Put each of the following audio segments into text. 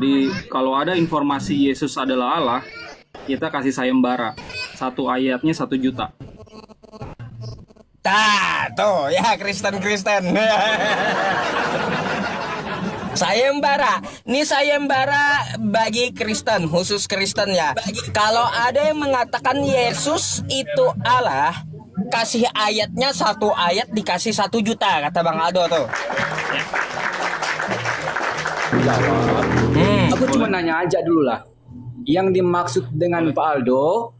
Jadi kalau ada informasi Yesus adalah Allah, kita kasih sayembara. Satu ayatnya 1 juta. Tuh ya Kristen. Sayembara. Ini sayembara bagi Kristen, khusus Kristen ya. Kalau ada yang mengatakan Yesus itu Allah, kasih ayatnya 1 ayat dikasih 1 juta, kata Bang Aldo tuh. Aku cuma nanya aja dulu lah. Yang dimaksud dengan Pak Aldo,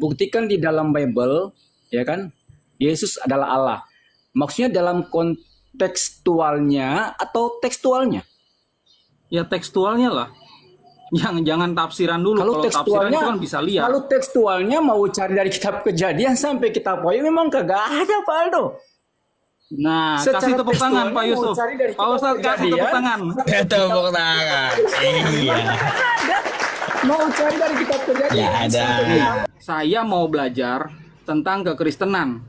buktikan di dalam Bible, ya kan? Yesus adalah Allah. Maksudnya dalam kontekstualnya atau tekstualnya? Ya tekstualnya lah. Jangan tafsiran dulu. Kalau tafsiran itu kan bisa lihat. Kalau tekstualnya mau cari dari kitab Kejadian sampai kitab Wahyu memang kagak ada Pak Aldo. Nah, Secara kasih tepuk tangan Pak tekstualnya Yusuf. mau cari dari Pak Ustadz kitab kasih tepuk Kejadian. tangan. Tepuk tangan. Iya. Mau cari dari kitab Kejadian. Ya ada. Saya mau belajar tentang kekristenan.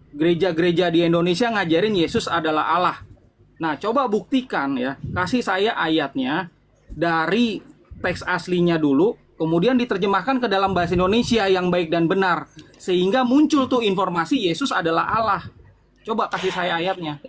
Gereja-gereja di Indonesia ngajarin Yesus adalah Allah. Nah, coba buktikan ya. Kasih saya ayatnya dari teks aslinya dulu, kemudian diterjemahkan ke dalam bahasa Indonesia yang baik dan benar, sehingga muncul tuh informasi Yesus adalah Allah. Coba kasih saya ayatnya.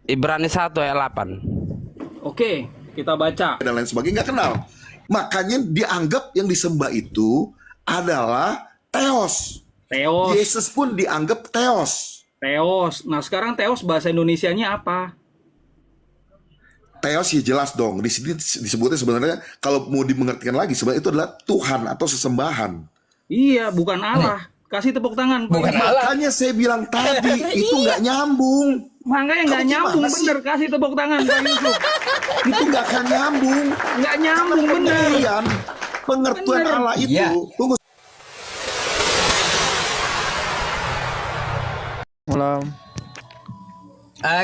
Ibrani 1 ayat 8. Oke, kita baca. Dan lain sebagainya, nggak kenal. Makanya dianggap yang disembah itu adalah Theos. Theos. Yesus pun dianggap Theos. Theos. Nah, sekarang Theos bahasa Indonesianya apa? Theos ya jelas dong. Di sini disebutnya sebenarnya kalau mau dimengertikan lagi sebenarnya itu adalah Tuhan atau sesembahan. Iya, bukan Allah. Kasih tepuk tangan. Pak Bukan Yusuf. Allah. Makanya saya bilang tadi itu nggak nyambung. Makanya nggak Kamu nyambung, gimana sih? bener. Kasih tepuk tangan Pak Yusuf. Itu nggak akan nyambung. Nggak nyambung, bener. Kemudian pengertian Bener. Allah itu Iya. tunggu. Malam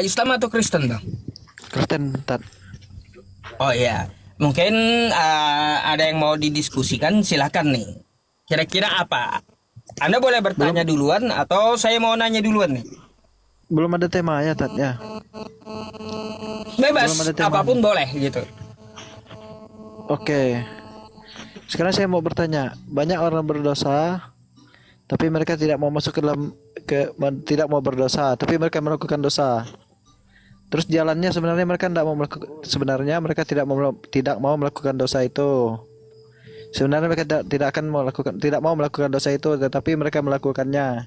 Islam atau Kristen, Bang? Kristen Tat. Oh iya, mungkin ada yang mau didiskusikan, silakan nih. Kira-kira apa? Anda boleh bertanya duluan atau saya mau nanya duluan nih? Belum ada temanya Tat ya. Bebas, Belum ada tema. apapun boleh gitu. Oke. Sekarang saya mau bertanya, banyak orang berdosa tapi mereka tidak mau masuk ke dalam tidak mau berdosa, tapi mereka melakukan dosa. Terus jalannya sebenarnya mereka tidak mau melakukan, sebenarnya mereka tidak mau melakukan dosa itu. Sebenarnya mereka tidak mau melakukan dosa itu, tetapi mereka melakukannya.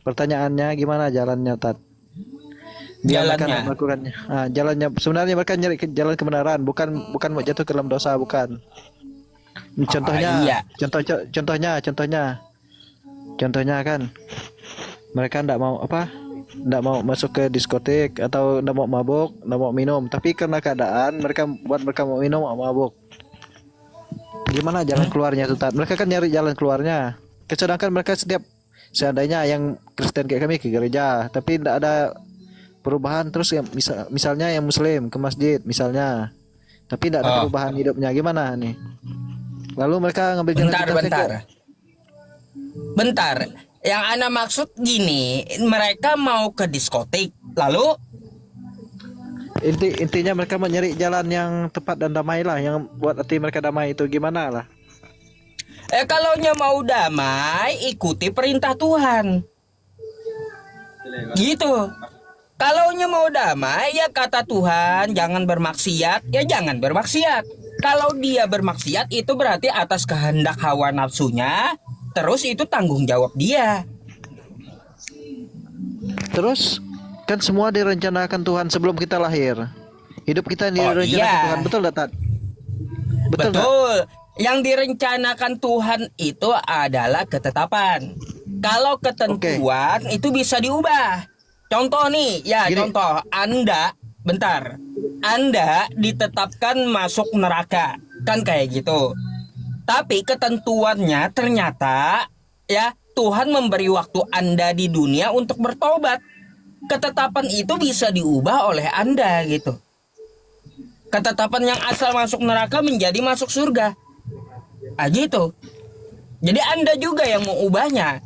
Pertanyaannya gimana jalannya, Tat? Biar mereka Jalannya. tidak melakukannya. Nah, jalannya sebenarnya mereka nyari jalan kebenaran, bukan mau jatuh ke dalam dosa, bukan. Contohnya, iya. contohnya kan mereka tidak mau tidak mau masuk ke diskotik atau tidak mau mabuk, tidak mau minum, tapi karena keadaan mereka mau minum, mau mabuk. Gimana jalan keluarnya tuh, Tat? Mereka kan nyari jalan keluarnya. Sedangkan mereka seandainya yang Kristen kayak kami ke gereja, tapi tidak ada perubahan, terus yang misalnya yang Muslim ke masjid misalnya, tapi tidak ada perubahan hidupnya, gimana nih? Lalu mereka ngambil jalan Bentar. Yang Anda maksud gini, mereka mau ke diskotik, lalu intinya mereka mencari jalan yang tepat dan damai lah, yang buat hati mereka damai itu gimana lah? kalaunya mau damai, ikuti perintah Tuhan. Gitu. Kalaunya mau damai, ya kata Tuhan, jangan bermaksiat, ya jangan bermaksiat. Kalau dia bermaksiat, itu berarti atas kehendak hawa nafsunya, terus itu tanggung jawab dia. Terus kan semua direncanakan Tuhan sebelum kita lahir. Hidup kita direncanakan iya. Tuhan, betul tak, Tat? Betul. Tak? Betul. Yang direncanakan Tuhan itu adalah ketetapan. Kalau ketentuan itu bisa diubah. Contoh nih, ya Gini. contoh. Anda ditetapkan masuk neraka. Kan kayak gitu. Tapi ketentuannya ternyata ya Tuhan memberi waktu Anda di dunia untuk bertobat. Ketetapan itu bisa diubah oleh Anda gitu. Ketetapan yang asal masuk neraka menjadi masuk surga. Gitu. Jadi Anda juga yang mau ubahnya.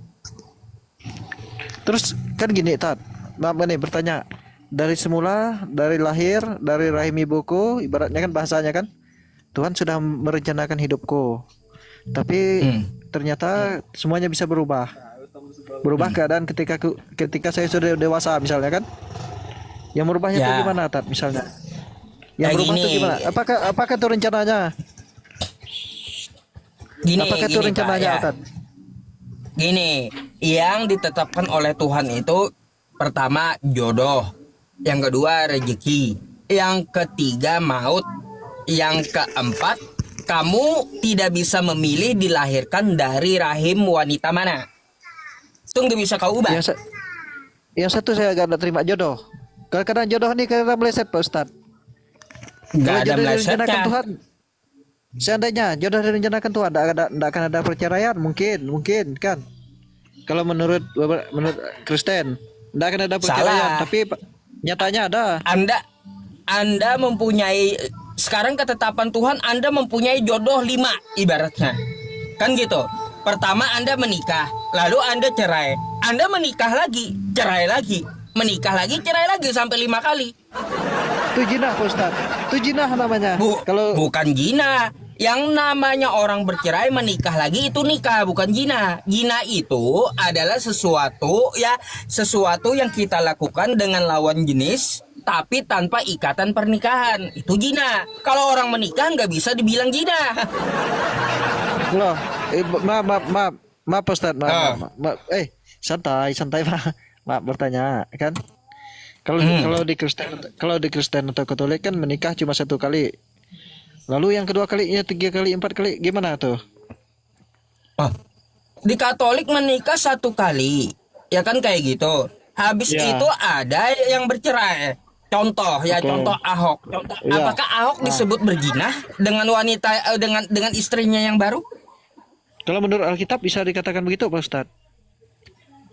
Terus kan gini, Tat. Maaf nih bertanya. Dari semula, dari lahir, dari rahim ibuku, ibaratnya kan bahasanya kan, Tuhan sudah merencanakan hidupku. Tapi ternyata semuanya bisa berubah. Berubah keadaan ketika saya sudah dewasa misalnya kan. Yang merubahnya itu Ya. gimana, Tat, misalnya? Kayak Yang berubah itu gini. gimana? Apakah itu rencananya? Apakah itu Gini, Pak, rencananya, ya. Tat? Gini, yang ditetapkan oleh Tuhan itu pertama jodoh, yang kedua rezeki, yang ketiga maut, yang keempat kamu tidak bisa memilih dilahirkan dari rahim wanita mana. Itu nggak bisa kau ubah. Yang satu saya agak tidak terima jodoh. Kadang-kadang jodoh ini kadang meleset, Pak Ustadz. Nggak Kalau ada jodoh direncanakan melesetnya. Tuhan, seandainya jodoh direncanakan Tuhan, tidak akan ada perceraian, mungkin kan? Kalau menurut Kristen, tidak akan ada perceraian, Salah. tapi nyatanya ada. Anda mempunyai sekarang ketetapan Tuhan, Anda mempunyai jodoh 5 ibaratnya. Kan gitu. Pertama Anda menikah, lalu Anda cerai. Anda menikah lagi, cerai lagi. Menikah lagi, cerai lagi sampai 5 kali. Itu jinah, Pak Ustadz. Itu jinah namanya. Bukan zina. Yang namanya orang bercerai menikah lagi itu nikah, bukan zina. Zina itu adalah sesuatu yang kita lakukan dengan lawan jenis tapi tanpa ikatan pernikahan. Itu zina. Kalau orang menikah nggak bisa dibilang zina. Loh, maaf Pak Ustadz, maaf. Santai maaf bertanya kan. Kalau di Kristen atau Katolik kan menikah cuma 1 kali. Lalu yang kedua kalinya 3 kali, 4 kali gimana tuh? Di Katolik menikah 1 kali, ya kan kayak gitu. Habis Ya. itu ada yang bercerai. Contoh contoh Ahok. Ya. Apakah Ahok disebut berzina dengan wanita dengan istrinya yang baru? Kalau menurut Alkitab bisa dikatakan begitu, Pak Ustadz.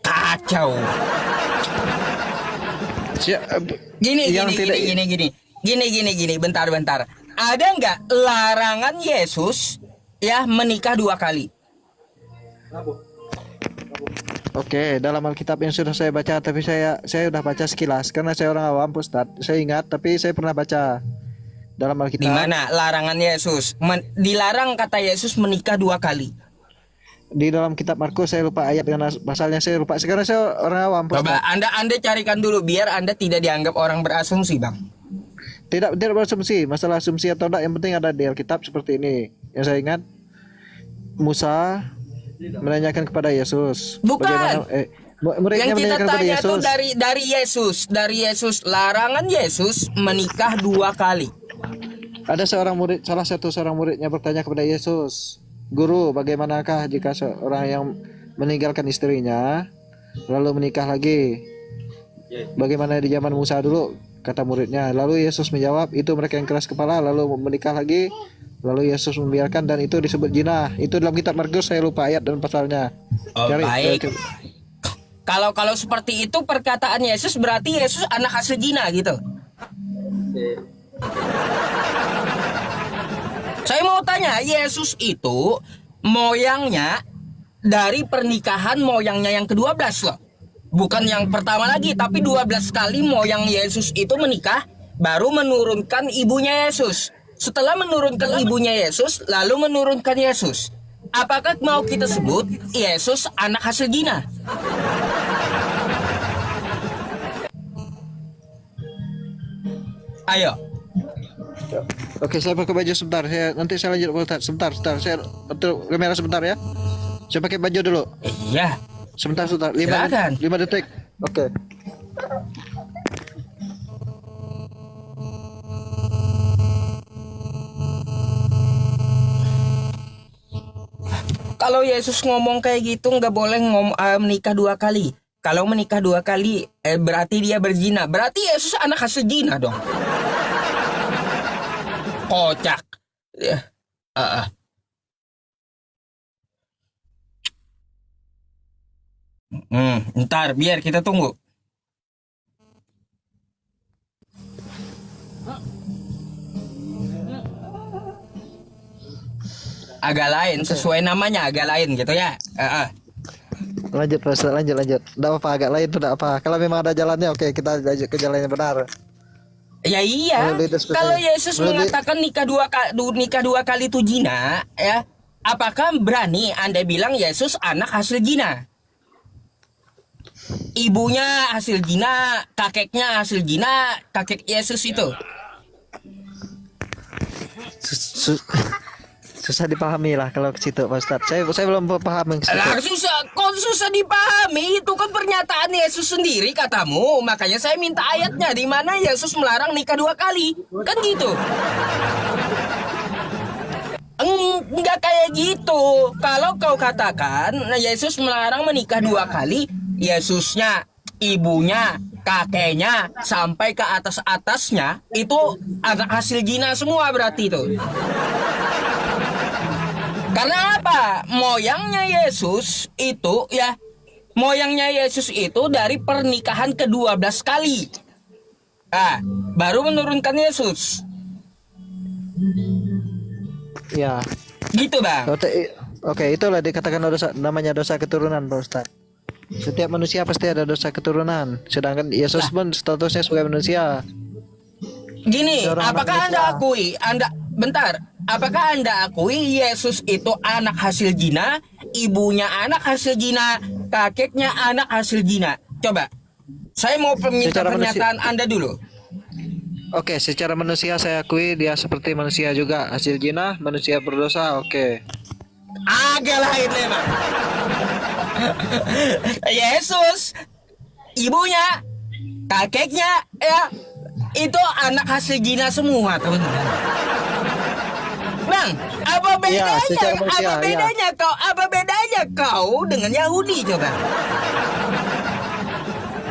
Kacau. Gini. Bentar. Ada nggak larangan Yesus menikah 2 kali? Oke, dalam Alkitab yang sudah saya baca, tapi saya sudah baca sekilas karena saya orang awam, Pak Ustadz. Saya ingat, tapi saya pernah baca dalam Alkitab. Di mana larangan Yesus? Dilarang kata Yesus menikah 2 kali. Di dalam kitab Markus, saya lupa ayat dengan pasalnya, saya lupa. Sekarang saya orang awam, Pak Coba Ustadz. Anda carikan dulu biar Anda tidak dianggap orang berasumsi, Bang. Tidak berasumsi, masalah asumsi atau tidak, yang penting ada di Alkitab seperti ini. Yang saya ingat, Musa menanyakan kepada Yesus. Bukan. Muridnya Yang kita menanyakan kepada tanya itu Yesus. dari Yesus, larangan Yesus menikah 2 kali. Ada salah satu seorang muridnya bertanya kepada Yesus, Guru, bagaimanakah jika seorang yang meninggalkan istrinya lalu menikah lagi? Bagaimana di zaman Musa dulu? Kata muridnya. Lalu Yesus menjawab, itu mereka yang keras kepala lalu menikah lagi. Lalu Yesus membiarkan dan itu disebut zina. Itu dalam kitab Markus, saya lupa ayat dan pasalnya. Baik. Kalau seperti itu perkataan Yesus berarti Yesus anak hasil zina gitu. Saya mau tanya, Yesus itu moyangnya dari pernikahan moyangnya yang ke-12 loh. Bukan yang pertama lagi, tapi 12 kali moyang Yesus itu menikah, baru menurunkan ibunya Yesus. Setelah menurunkan ibunya Yesus, lalu menurunkan Yesus. Apakah mau kita sebut Yesus anak hasil zina? Ayo. Oke, saya pakai baju sebentar. Nanti saya lanjut, Pak Ustadz. Sebentar. Saya betul kamera sebentar ya. Saya pakai baju dulu. Iya. Sebentar. Silakan. 5 detik. Oke. Kalau Yesus ngomong kayak gitu nggak boleh menikah 2 kali. Kalau menikah 2 kali berarti dia berzina. Berarti Yesus anak hasil zina dong. Kocak. Ya. Ntar biar kita tunggu. Agak lain, sesuai namanya agak lain gitu ya. Lanjut, Pak Ustadz, lanjut. Enggak apa-apa, agak lain tuh enggak apa. Kalau memang ada jalannya, oke, kita lanjut ke jalan yang benar. Ya iya. Boleh diskusi. Kalau Yesus Boleh mengatakan nikah dua kali itu zina, ya, apakah berani Anda bilang Yesus anak hasil zina? Ibunya hasil zina, kakeknya hasil zina, kakek Yesus itu. Susah dipahami lah kalau ke situ Pak Ustadz. Saya belum paham yang ke situ. Lah susah dipahami, itu kan pernyataan Yesus sendiri katamu. Makanya saya minta ayatnya di mana Yesus melarang nikah dua kali. Kan gitu. Enggak kayak gitu. Kalau kau katakan Yesus melarang menikah dua kali, Yesusnya, ibunya, kakeknya sampai ke atasnya itu anak hasil zina semua berarti itu. Karena apa? Moyangnya Yesus itu dari pernikahan ke-12 kali. Baru menurunkan Yesus. Ya. Gitu, Bang. Oke, itulah dikatakan namanya dosa keturunan Pak Ustadz. Setiap manusia pasti ada dosa keturunan. Sedangkan Yesus pun statusnya sebagai manusia. Gini, Seorang apakah manusia. Apakah Anda akui Yesus itu anak hasil zina, ibunya anak hasil zina, kakeknya anak hasil zina? Coba. Saya mau minta Secara pernyataan Anda dulu. Oke, secara manusia saya akui dia seperti manusia juga. Hasil zina, manusia berdosa, oke. Agak lain memang. Yesus, ibunya, kakeknya, ya itu anak hasil zina semua, teman-teman. Bang, apa bedanya? secara manusia, Apa bedanya kau dengan Yahudi coba?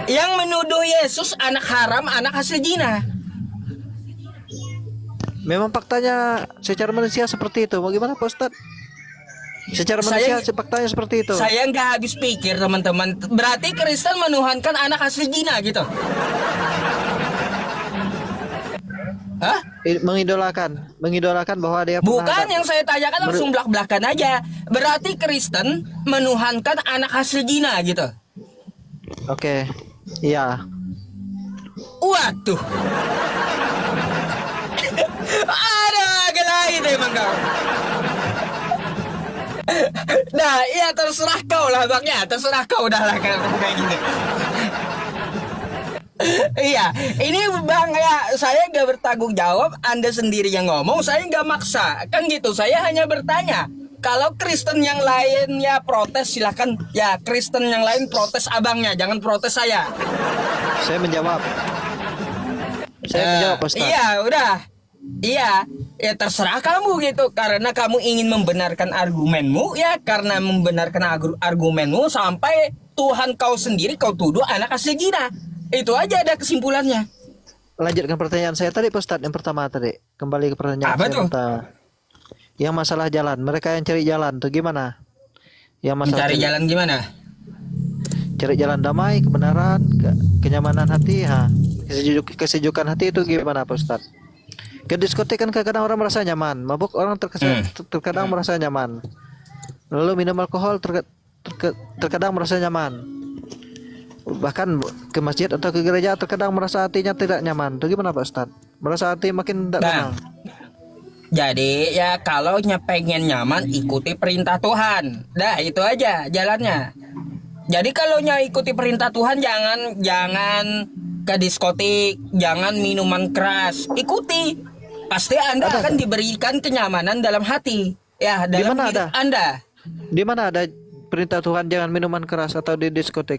Yang menuduh Yesus anak haram, anak hasil zina. Memang faktanya secara manusia seperti itu. Mau gimana Pak Ustadz? Secara manusia faktanya seperti itu. Saya nggak habis pikir teman-teman. Berarti Kristen menuhankan anak hasil zina gitu. Hah? Mengidolakan bahwa dia Bukan, yang saya tanyakan langsung belak-belakan aja. Berarti Kristen menuhankan anak hasil zina gitu. Oke. Iya. Waduh. Ada agak lain emang kau. Nah, iya terserah kau lah Bang ya. Terserah kau dah lah kayak gini. Iya, ini Bang ya, saya nggak bertanggung jawab. Anda sendiri yang ngomong, saya nggak maksa. Kan gitu, saya hanya bertanya. Kalau Kristen yang lainnya protes, silakan. Ya, Kristen yang lain protes abangnya, jangan protes saya. Saya menjawab. Pak Ustadz. Iya, udah. Iya, ya terserah kamu gitu. Karena kamu ingin membenarkan argumenmu, ya karena membenarkan argumenmu sampai Tuhan kau sendiri kau tuduh anak hasil zina. Itu aja ada kesimpulannya. Lanjutkan pertanyaan saya tadi Pak Ustadz, yang pertama tadi. Kembali ke pertanyaan Apa saya tuh? pertama. Yang masalah jalan, mereka yang cari jalan tuh gimana? Yang masalah Mencari jalan gimana? cari jalan damai, kebenaran, kenyamanan hati, kesejukan hati itu gimana Pak Ustadz? Ke diskotik kan kadang orang merasa nyaman, mabuk orang terkadang merasa nyaman. Lalu minum alkohol terkadang merasa nyaman. Bahkan ke masjid atau ke gereja terkadang merasa hatinya tidak nyaman. Itu gimana Pak Ustadz? Merasa hati makin tidak tenang. Jadi ya kalau pengen nyaman ikuti perintah Tuhan. Dah itu aja jalannya. Jadi kalau ikuti perintah Tuhan jangan ke diskotik, jangan minuman keras. Ikuti. Pasti Anda akan diberikan kenyamanan dalam hati. Ya, dalam hidup Anda. Di mana ada perintah Tuhan jangan minuman keras atau di diskotik?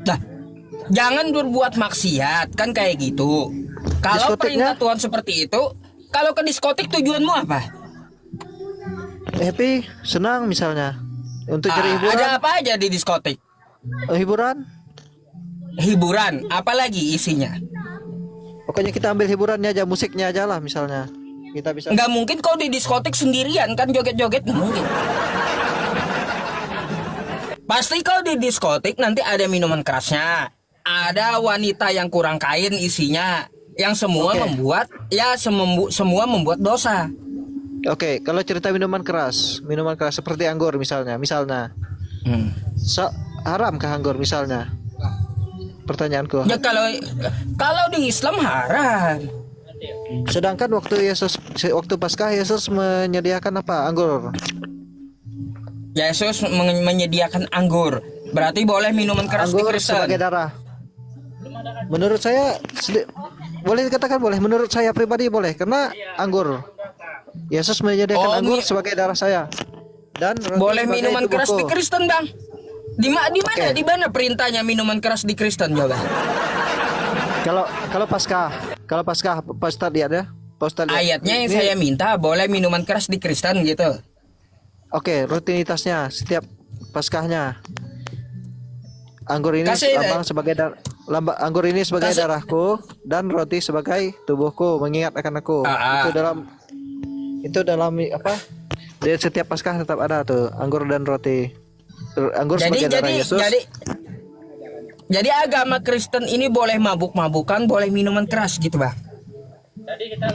Nah, jangan berbuat maksiat kan kayak gitu. Kalau perintah Tuhan seperti itu, kalau ke diskotik tujuanmu apa? Happy, senang misalnya. Untuk cari hiburan. Ada apa aja di diskotik? Hiburan? Hiburan, apalagi isinya? Pokoknya kita ambil hiburannya aja, musiknya aja lah misalnya. Kita bisa. Nggak mungkin kau di diskotik sendirian kan joget-joget, nggak mungkin. Pasti kau di diskotik nanti ada minuman kerasnya, ada wanita yang kurang kain isinya, yang semua semua membuat dosa. Oke, kalau cerita minuman keras seperti anggur misalnya, haram kah anggur misalnya? Pertanyaanku. Ya kalau di Islam haram. Sedangkan waktu Paskah Yesus menyediakan apa? Anggur. Yesus menyediakan anggur. Berarti boleh minuman keras di Anggur Kristen. sebagai darah. Menurut saya boleh dikatakan boleh. Menurut saya pribadi boleh karena anggur. Yesus menyediakan anggur sebagai darah saya. Dan roti Boleh sebagai minuman keras di tubuhku. Kristen, Bang. Di mana Oke. di mana perintahnya minuman keras di Kristen coba? Kalau Paskah Pak Ustadz lihat ya. Pak Ustadz lihat. Ayatnya yang Ini- saya minta boleh minuman keras di Kristen gitu. Oke, rutinitasnya setiap Paskahnya. Anggur ini Kasih- anggur ini sebagai Kasih- darahku dan roti sebagai tubuhku mengingat akan aku. Ah. Itu dalam apa? Di setiap Paskah tetap ada tuh anggur dan roti. Anggur sebagai darah Yesus. Jadi agama Kristen ini boleh mabuk-mabukan, boleh minuman keras gitu, Bang.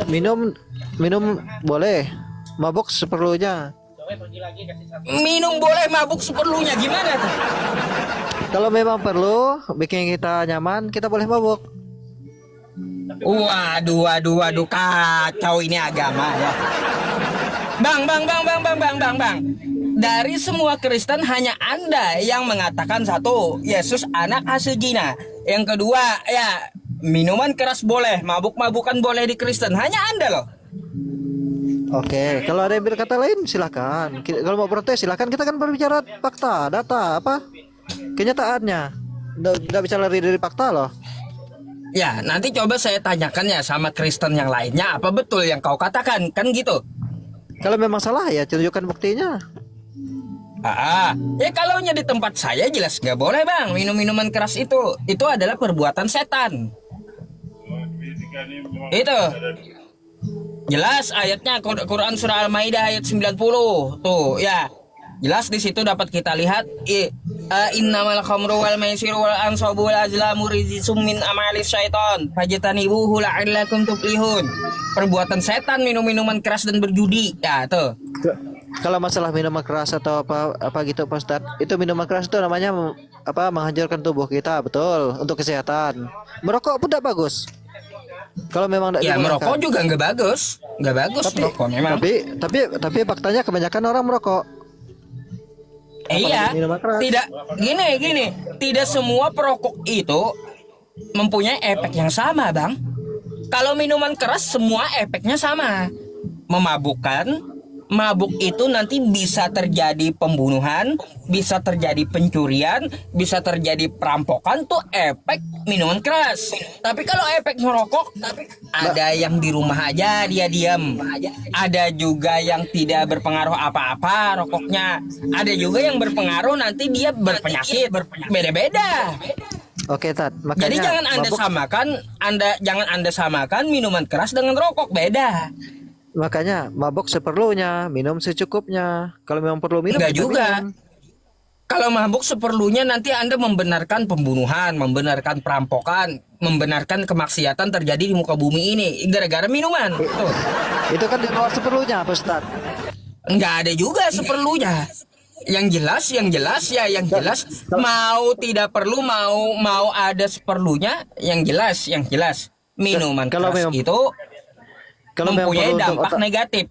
Minum boleh, mabuk seperlunya. Minum boleh, mabuk seperlunya. Gimana tuh? Kalau memang perlu bikin kita nyaman, kita boleh mabuk. Waduh, kacau ini agama ya. Bang. Dari semua Kristen hanya Anda yang mengatakan satu, Yesus anak hasil zina. Yang kedua, ya minuman keras boleh, mabuk-mabukan boleh di Kristen. Hanya Anda loh. Oke, kalau ada yang berkata lain silakan. Kalau mau protes silakan. Kita kan berbicara fakta, data, apa kenyataannya. Nggak bisa lari dari fakta loh. Ya, nanti coba saya tanyakan ya sama Kristen yang lainnya, apa betul yang kau katakan, kan gitu. Kalau memang salah ya tunjukkan buktinya. Ya kalau di tempat saya jelas nggak boleh bang minum minuman keras itu adalah perbuatan setan. Itu jelas ayatnya Quran surah Al-Maidah ayat 90 tuh ya jelas di situ dapat kita lihat innamal khamru wal maisiru wal ansabu wal azlamu rijsum min amalis syaiton fajtanibuhu la'allakum tuflihun. Perbuatan setan minum-minuman keras dan berjudi ya tuh. Kalau masalah minuman keras atau apa gitu Pak Ustadz, itu minuman keras itu namanya menghancurkan tubuh kita, betul, untuk kesehatan. Merokok pun tidak bagus. Kalau memang tidak Ya merokok juga nggak bagus merokok memang. Tapi faktanya kebanyakan orang merokok. Iya, minuman keras. tidak gini, tidak semua perokok itu mempunyai efek yang sama, Bang. Kalau minuman keras semua efeknya sama, memabukkan. Mabuk itu nanti bisa terjadi pembunuhan, bisa terjadi pencurian, bisa terjadi perampokan tuh efek minuman keras. Tapi kalau efek merokok, ada yang di rumah aja dia diam. Ada juga yang tidak berpengaruh apa-apa rokoknya. Ada juga yang berpengaruh nanti dia berpenyakit, beda-beda. Oke, Tat. Makanya Jadi jangan Anda samakan minuman keras dengan rokok, beda. Makanya mabuk seperlunya, minum secukupnya. Kalau memang perlu minum, Enggak kita juga. minum. Kalau mabuk seperlunya nanti Anda membenarkan pembunuhan, membenarkan perampokan, membenarkan kemaksiatan terjadi di muka bumi ini gara-gara minuman. Tuh. Itu kan di luar seperlunya, Pak Ustadz. Enggak ada juga seperlunya. Yang jelas mau tidak perlu mau ada seperlunya, yang jelas minuman Kalau keras memang- itu Kalau memang mempunyai perlu untuk dampak otak- negatif.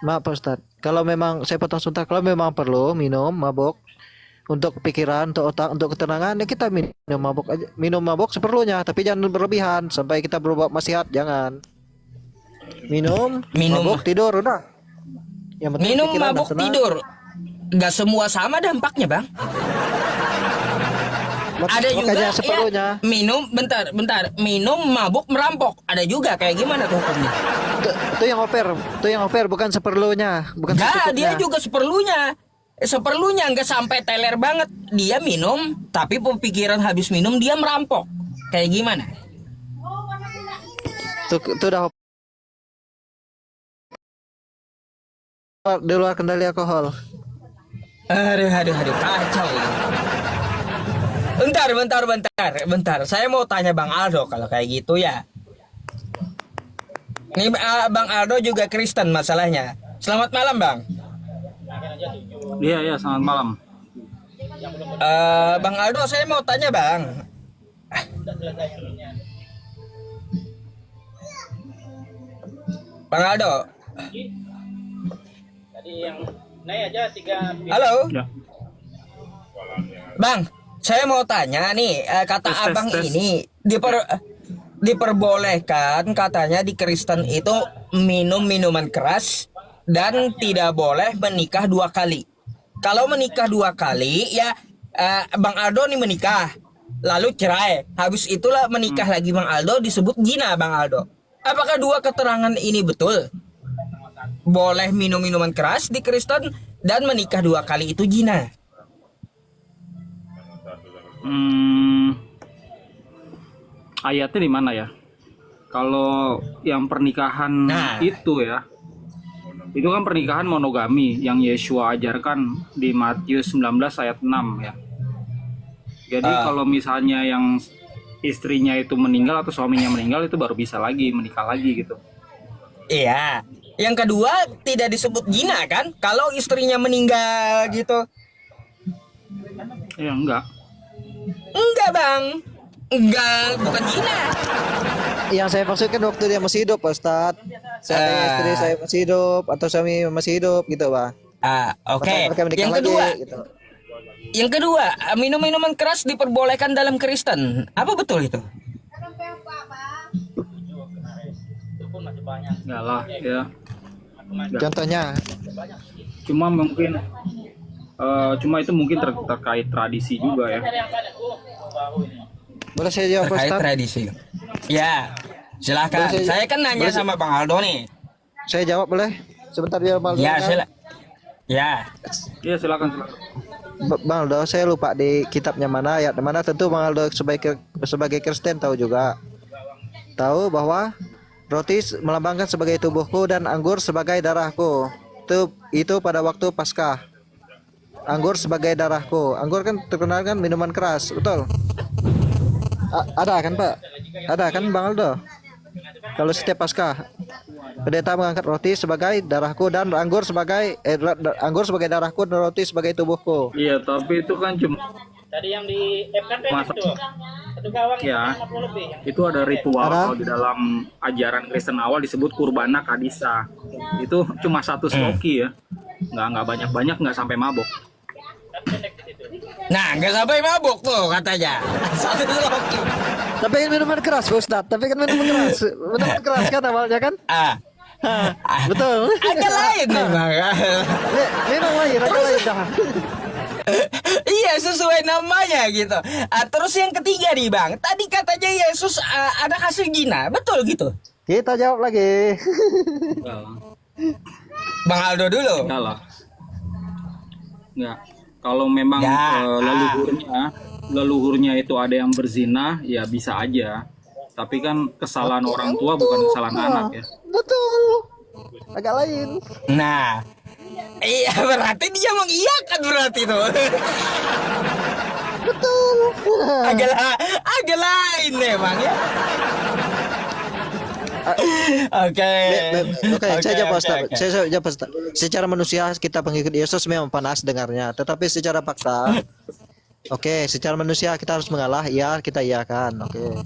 Maaf Pak Ustadz, kalau memang saya potong sebentar, kalau memang perlu minum mabuk untuk pikiran, untuk otak, untuk ketenangan, ya kita minum mabuk aja. Minum mabuk seperlunya, tapi jangan berlebihan sampai kita berbuat maksiat, jangan. Minum, mabuk, tidur, udah. Yang penting Minum pikiran dan mabuk tenang. tidur. Nggak semua sama dampaknya, Bang. Ada juga Makanya seperlunya. ya, minum minum mabuk merampok. Ada juga kayak gimana tuh hukumnya? Itu yang oper, bukan seperlunya, bukan Enggak, secukupnya. dia juga seperlunya nggak sampai teler banget. Dia minum, tapi pikiran habis minum dia merampok. Kayak gimana? Itu udah di luar kendali alkohol. Aduh, kacau. Bentar. Saya mau tanya Bang Aldo kalau kayak gitu ya. Ini Bang Aldo juga Kristen masalahnya. Selamat malam, Bang. Iya, selamat malam. Bang Aldo, saya mau tanya, Bang. Bang Aldo. Halo. Ya. Bang, saya mau tanya nih, kata Tes, abang tes. ini diperbolehkan katanya di Kristen itu minum minuman keras dan tidak boleh menikah 2 kali. Kalau menikah 2 kali ya Bang Aldo nih menikah lalu cerai. Habis itulah menikah lagi Bang Aldo disebut zina Bang Aldo. Apakah 2 keterangan ini betul? Boleh minum minuman keras di Kristen dan menikah 2 kali itu zina. Ayatnya di mana ya? Kalau yang pernikahan Nah. itu ya, itu kan pernikahan monogami yang Yeshua ajarkan di Matius 19 ayat 6 ya. Jadi kalau misalnya yang istrinya itu meninggal atau suaminya meninggal itu baru bisa lagi menikah lagi gitu. Iya. Yang kedua tidak disebut zina kan? Kalau istrinya meninggal gitu. Ya enggak. Enggak bang. Enggak, bukan zina. Yang saya maksudkan waktu dia masih hidup, Pak Ustadz. Saya istri saya masih hidup atau suami masih hidup gitu, Pak. Oke. Masa mereka menikah Yang lagi, kedua, gitu. yang kedua, minum-minuman keras diperbolehkan dalam Kristen. Apa betul itu? Enggak lah ya. Contohnya, Cuma mungkin cuma itu mungkin terkait tradisi juga ya. boleh saya jawab, Pak Terkait Ustadz? tradisi. Ya, silakan. Boleh Saya kan nanya sama Bang Aldo nih. Saya jawab boleh? Sebentar biar Bang Aldo. Ya, dengar. Ya. Iya silakan. Bang Aldo, saya lupa di kitabnya mana, ayat mana. Tentu Bang Aldo sebagai Kristen tahu juga. Tahu bahwa roti melambangkan sebagai tubuhku dan anggur sebagai darahku. Itu pada waktu Paskah. Anggur sebagai darahku. Anggur kan terkenal kan minuman keras, betul? Ada kan Pak? Ada kan Bang Aldo? Kalau setiap Paskah pendeta mengangkat roti sebagai darahku dan anggur sebagai darahku dan roti sebagai tubuhku. Iya, tapi itu kan cuma masa ya, itu ada ritual kalau di dalam ajaran Kristen awal disebut kurbana kadisa. Itu cuma 1 sloki ya, nggak banyak, nggak sampai mabok. Nah, nggak sampai mabuk tuh katanya. Satu sloki. Tapi kan minuman keras Pak Ustadz. Tapi kan minuman keras kan awalnya kan? Betul. Ada lain nih bang. Memang lain, ada lain dah. Iya sesuai namanya gitu. Terus yang ketiga nih bang, tadi katanya Yesus ada hasil zina, betul gitu? Kita jawab lagi. Enggak lah. Bang Aldo dulu. Enggak lah. Enggak. Kalau memang Ya. leluhurnya itu ada yang berzina, ya bisa aja. Tapi kan kesalahan orang tua bukan kesalahan anak ya. Betul. Agak lain. Nah, iya berarti dia mengiyakan berarti tuh. Betul. agak lain deh bang ya. Oke. Oke, saya jawab Ustaz. oke. Saya jawab Ustaz. Secara manusia kita pengikut Yesus memang panas dengarnya, tetapi secara fakta oke, secara manusia kita harus mengalah, iya kita iyakan, oke.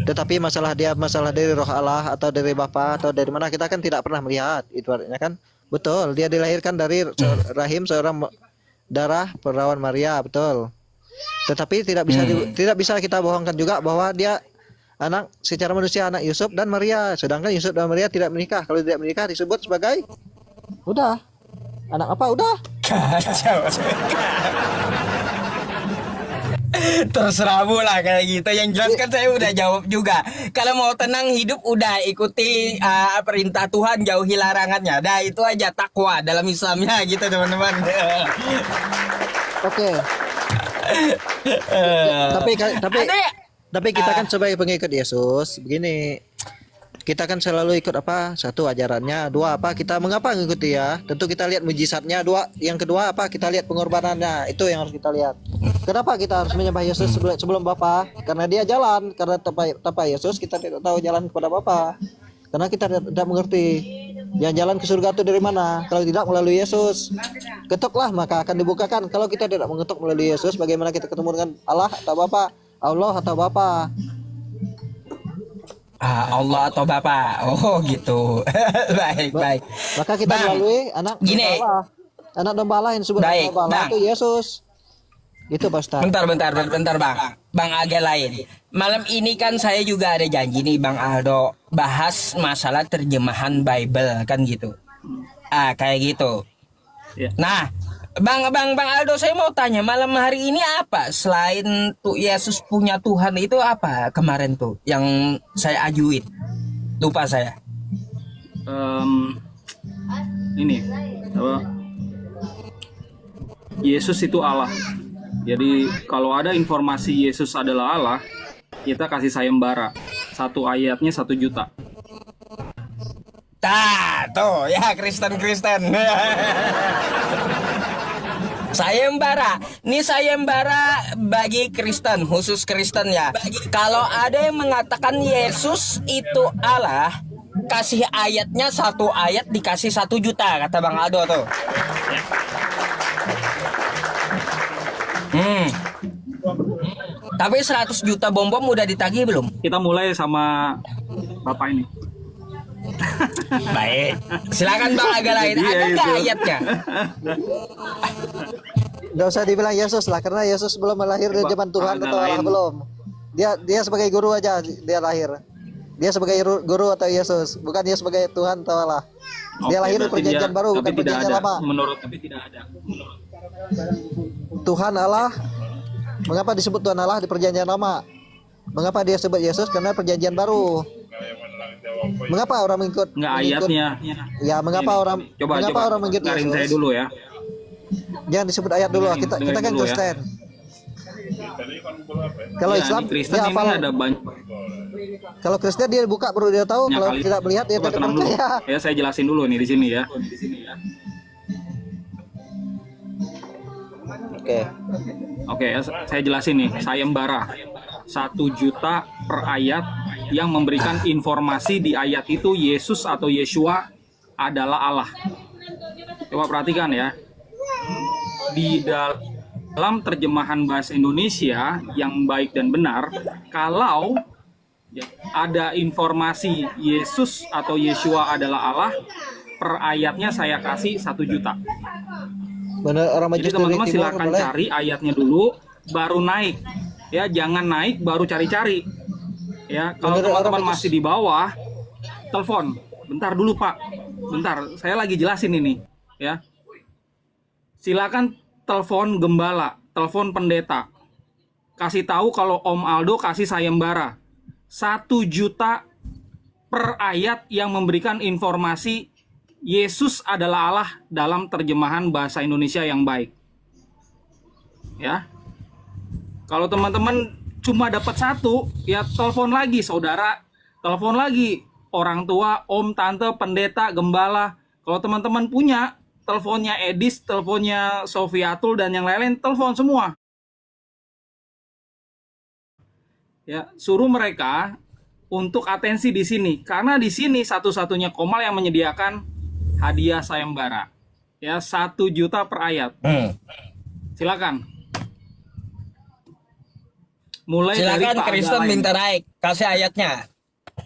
Tetapi masalah dari roh Allah atau dari Bapa atau dari mana kita kan tidak pernah melihat, itu artinya kan betul dia dilahirkan dari rahim seorang darah perawan Maria, betul. Tetapi tidak bisa kita bohongkan juga bahwa dia anak secara manusia anak Yusuf dan Maria, sedangkan Yusuf dan Maria tidak menikah. Kalau tidak menikah disebut sebagai udah anak apa udah Kacau. Terserah lah kayak gitu. Yang jelas kan saya udah jawab juga. Kalau mau tenang hidup udah ikuti perintah Tuhan, jauhi larangannya. Dah itu aja takwa dalam Islamnya gitu teman-teman. oke. Tapi kita kan sebagai pengikut Yesus begini, kita kan selalu ikut apa? Satu ajarannya, dua apa? Kita mengapa mengikuti ya? Tentu kita lihat mujizatnya, yang kedua apa? Kita lihat pengorbanannya. Itu yang harus kita lihat. Kenapa kita harus menyembah Yesus sebelum Bapa? Karena dia jalan, karena tanpa Yesus kita tidak tahu jalan kepada Bapa. Karena kita tidak mengerti yang jalan ke surga itu dari mana. Kalau tidak melalui Yesus, ketuklah maka akan dibukakan. Kalau kita tidak mengetuk melalui Yesus, bagaimana kita ketemu dengan Allah atau Bapa? Allah atau Bapa. Allah atau Bapa. Oh gitu. Baik, baik. Maka kita Bang, melalui anak gini. domba Allah. Anak domba Allah yang disebut Baik, anak domba Allah Bang. itu Yesus. Itu Pak Ustaz. Bentar Bang. Bang agak lain. Malam ini kan saya juga ada janji nih Bang Aldo bahas masalah terjemahan Bible kan gitu. Kayak gitu. Ya. Nah, Bang Aldo, saya mau tanya malam hari ini apa selain tuh Yesus punya Tuhan itu apa kemarin tuh yang saya ajuin? Lupa saya. Ini apa? Yesus itu Allah. Jadi kalau ada informasi Yesus adalah Allah, kita kasih sayembara. Satu ayatnya 1 juta. Tuh ya Kristen. Sayembara. Ini sayembara bagi Kristen, khusus Kristen ya. Kalau ada yang mengatakan Yesus itu Allah, kasih ayatnya 1 ayat dikasih 1 juta kata Bang Aldo tuh. Tapi 100 juta bom udah ditagih belum? Kita mulai sama Bapak ini. Baik. Silakan Bang agak lain. Iya, Ada nggak itu. ayatnya? Nggak usah dibilang Yesus lah, karena Yesus belum lahir dari zaman Tuhan Agak atau Allah lain. belum. Dia sebagai guru aja dia lahir. Dia sebagai guru atau Yesus, bukan dia sebagai Tuhan atau Allah. Dia Oke, lahir di berarti perjanjian dia- baru, tapi bukan tidak perjanjian ada. lama. Tapi tidak ada. Tuhan Allah. Mengapa disebut Tuhan Allah di perjanjian lama? Mengapa dia sebut Yesus? Karena perjanjian baru. Mengapa orang mengikut? Nggak ayatnya. Ya, mengapa Ini. orang? Coba mengapa orang mengikut dengerin Yesus? saya dulu ya. Jangan disebut ayat dulu. Dengerin- Kita dengerin kan dulu ya. Kristen. Kalau Ya, Islam di Kristen dia ini hafal. ada banyak. Kalau Kristen dia buka baru dia tahu. Ya, Kalau kali- tidak melihat dia Coba tidak tenang dulu. percaya. Ya, saya jelasin dulu nih di sini ya. Oke. Oke, ya, saya jelasin nih. Sayembara 1 juta per ayat yang memberikan informasi di ayat itu Yesus atau Yeshua adalah Allah. Coba perhatikan ya. Di dalam terjemahan bahasa Indonesia yang baik dan benar, kalau ya, ada informasi Yesus atau Yeshua adalah Allah, per ayatnya saya kasih 1 juta. Benar, orang Jadi Majus dari teman-teman timur silakan boleh. cari ayatnya dulu, baru naik. Ya, jangan naik baru cari-cari. Ya, kalau Bener, teman-teman orang masih di bawah, telepon. Bentar dulu Pak, bentar. Saya lagi jelasin ini. Ya, silakan telepon gembala, telepon pendeta. Kasih tahu kalau Om Aldo kasih sayembara 1 juta per ayat yang memberikan informasi Yesus adalah Allah dalam terjemahan bahasa Indonesia yang baik. Ya. Kalau teman-teman cuma dapat 1, ya telepon lagi saudara, telepon lagi orang tua, om, tante, pendeta, gembala. Kalau teman-teman punya teleponnya Edis, teleponnya Sofiatul dan yang lain-lain, telepon semua. Ya, suruh mereka untuk atensi di sini karena di sini satu-satunya Komal yang menyediakan hadiah sayembara. Ya, 1 juta per ayat. Silakan. Mulai dari Silakan Pak Kristen Agalain. minta naik, kasih ayatnya.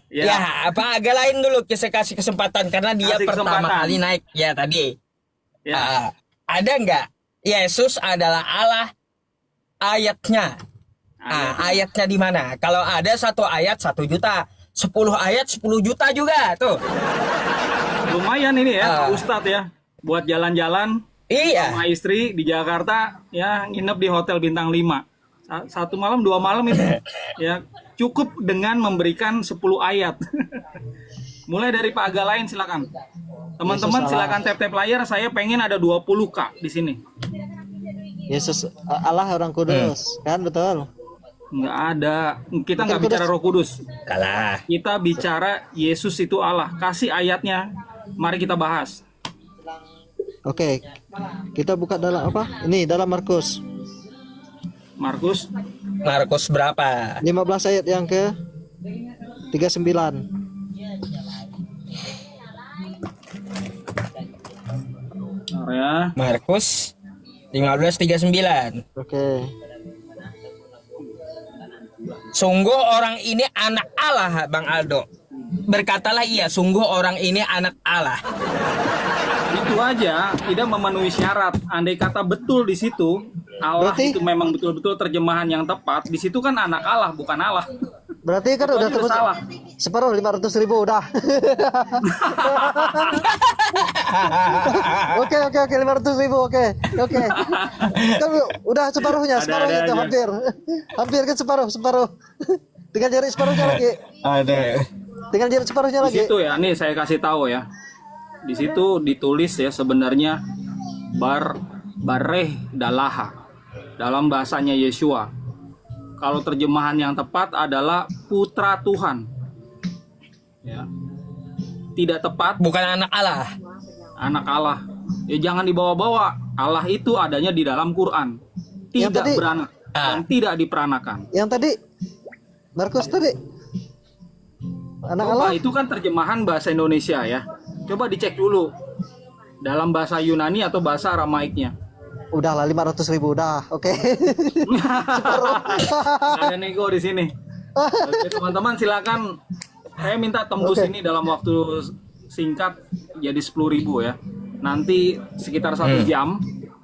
Ya, Ya, apa agak lain dulu kita kasih kesempatan karena dia Kasih pertama kesempatan. kali naik ya tadi. ya. Ada nggak Yesus adalah Allah ayatnya? Ayatnya di mana? Kalau ada 1 ayat 1 juta, 10 ayat 10 juta juga tuh. Lumayan ini ya, Pak Ustadz ya, buat jalan-jalan Iya. sama istri di Jakarta, ya nginep di hotel bintang 5. 1 malam 2 malam itu ya cukup dengan memberikan 10 ayat. Mulai dari Pak Agalain silakan. Teman-teman silakan tap-tap layar, saya pengen ada 20K di sini. Yesus Allah orang kudus, kan betul? Nggak ada. Kita nggak Bukan bicara kudus. Roh Kudus. Kalah. Kita bicara Yesus itu Allah. Kasih ayatnya. Mari kita bahas. Oke. Kita buka dalam apa? Ini dalam Markus Markus Markus berapa? 15 ayat yang ke 39. ya. Markus 15:39. Oke. Sungguh orang ini anak Allah, Bang Aldo. Berkatalah ia, sungguh orang ini anak Allah. Itu aja tidak memenuhi syarat. Andai kata betul di situ Allah Berarti- itu memang betul-betul terjemahan yang tepat, di situ kan anak Allah bukan Allah. Berarti kan Itu udah aja terus salah. separuh 500.000 udah. Oke 500.000 oke. Kan udah separuhnya Ada itu aja. hampir kan separuh. Tinggal jarak separuhnya lagi. Ada. Tinggal jarak separuhnya Di lagi. situ ya, nih saya kasih tahu ya. Di situ ditulis ya sebenarnya bareh dalaha dalam bahasanya Yesua. Kalau terjemahan yang tepat adalah putra Tuhan. Ya. Tidak tepat Bukan anak Allah. anak Allah. Ya jangan dibawa-bawa. Allah itu adanya di dalam Quran. Yang Tidak tadi- beranak dan tidak diperanakan. Yang tadi Markus tadi anak Coba Allah. itu kan terjemahan bahasa Indonesia ya. Coba dicek dulu dalam bahasa Yunani atau bahasa Aramaiknya. Udahlah 500.000 udah. Oke. Nggak ada nego di sini. Oke teman-teman silakan. Saya minta tembus ini dalam waktu singkat jadi 10.000 ya. Nanti sekitar 1 jam.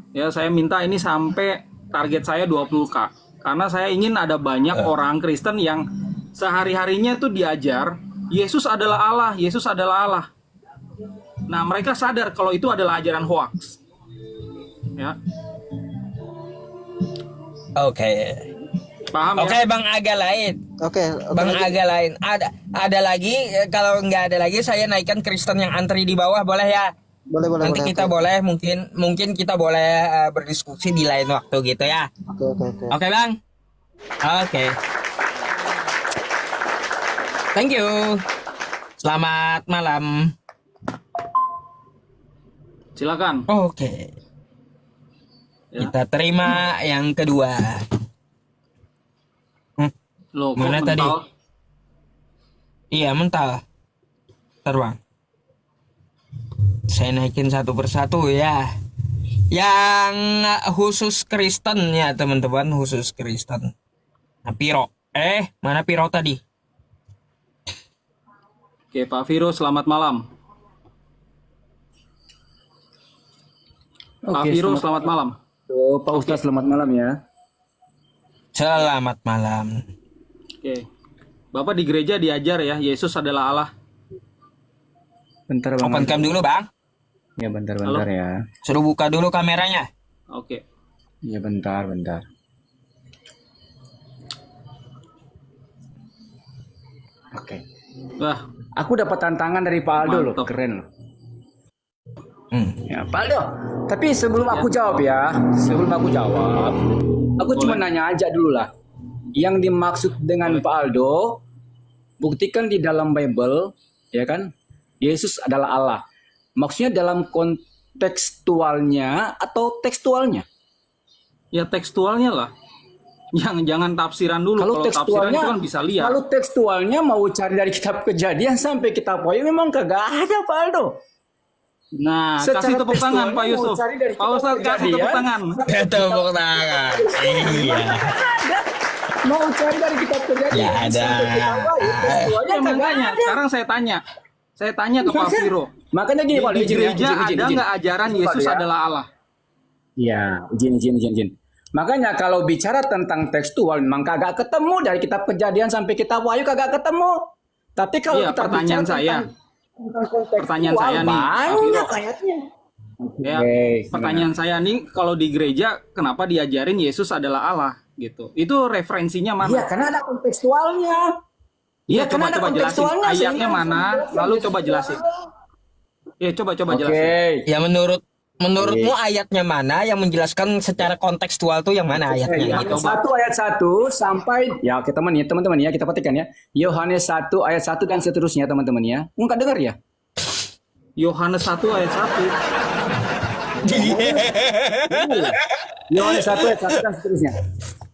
Ya saya minta ini sampai target saya 20K. Karena saya ingin ada banyak orang Kristen yang sehari-harinya tuh diajar Yesus adalah Allah, Yesus adalah Allah. Nah mereka sadar kalau itu adalah ajaran hoax. Ya, Oke. paham Oke, ya? Bang agak lain. Oke. Bang agak lain. Ada lagi, kalau nggak ada lagi saya naikkan Kristen yang antri di bawah, boleh ya? Boleh. Nanti kita Oke. boleh mungkin kita boleh berdiskusi di lain waktu gitu ya. Oke. Oke, Bang. Oke. Thank you. Selamat malam. Silakan. Oke. Ya. Kita terima yang kedua. Loh, kok Mana mental? tadi? Iya, mental. Terbang. Saya naikin satu persatu ya. Yang khusus Kristen ya, teman-teman, khusus Kristen. Nah, Piro. Mana Piro tadi? Oke, Pak Viro, selamat malam. Pak Oke, Viro, selamat malam. Pak Ustaz selamat malam ya. Selamat malam. Oke. Bapak di gereja diajar ya, Yesus adalah Allah. Bentar Bang. Open cam dulu, Bang. Ya bentar Halo? ya. Suruh buka dulu kameranya. Oke. Ya bentar. Oke. Wah, Aku dapat tantangan dari Pak Aldo loh, Mantap. keren loh. Hmm. Ya, Pak Aldo. Tapi sebelum aku jawab aku cuma nanya aja dulu lah. Yang dimaksud dengan Pak Aldo, buktikan di dalam Bible, ya kan? Yesus adalah Allah. Maksudnya dalam kontekstualnya atau tekstualnya? ya tekstualnya lah. Jangan tafsiran dulu. Kalau Kalau tafsiran tekstualnya, itu kan bisa lihat. kalau tekstualnya mau cari dari kitab Kejadian sampai kitab Wahyu memang kagak ada Pak Aldo. Nah, Secara kasih tepuk tangan tekstualnya Pak mau Yusuf. cari dari Pak Ustadz kitab kasih tepuk Kejadian. tangan. Tepuk tangan. Iya. Mau cari dari kitab Kejadian Ya ada. sampai kitab Wahyu, tekstualnya Ya kagak makanya, ada. sekarang saya tanya ke Pak Viro. Makanya gini Pak, Di izin ya, gereja izin. ada nggak ajaran Izin, Pak, Yesus ya. adalah Allah? Iya, izin. Makanya kalau bicara tentang tekstual memang kagak ketemu dari kitab Kejadian sampai kitab Wahyu kagak ketemu. Tapi kalau Iya, kita pertanyaan bicara saya. tentang kontekstual, Pertanyaan saya nih, Pak banyak Viro. ayatnya. Ya, Oke, pertanyaan saya nih, kalau di gereja kenapa diajarin Yesus adalah Allah gitu? Itu referensinya Iya, mana? karena ada kontekstualnya. Iya, karena ada coba jelasin kontekstualnya, ayatnya sehingga mana, langsung lalu Yesus coba adalah jelasin. Allah. Iya, coba Oke. jelasin. Ya menurutmu ayatnya mana yang menjelaskan secara kontekstual tuh yang mana ayatnya? Yohanes 1 ayat 1 sampai ya oke teman-teman ya kita petikan ya. Yohanes 1 ayat 1 dan seterusnya teman-teman ya. Enggak dengar ya? Yohanes 1 ayat 1. Yohanes 1 ayat 1 dan seterusnya.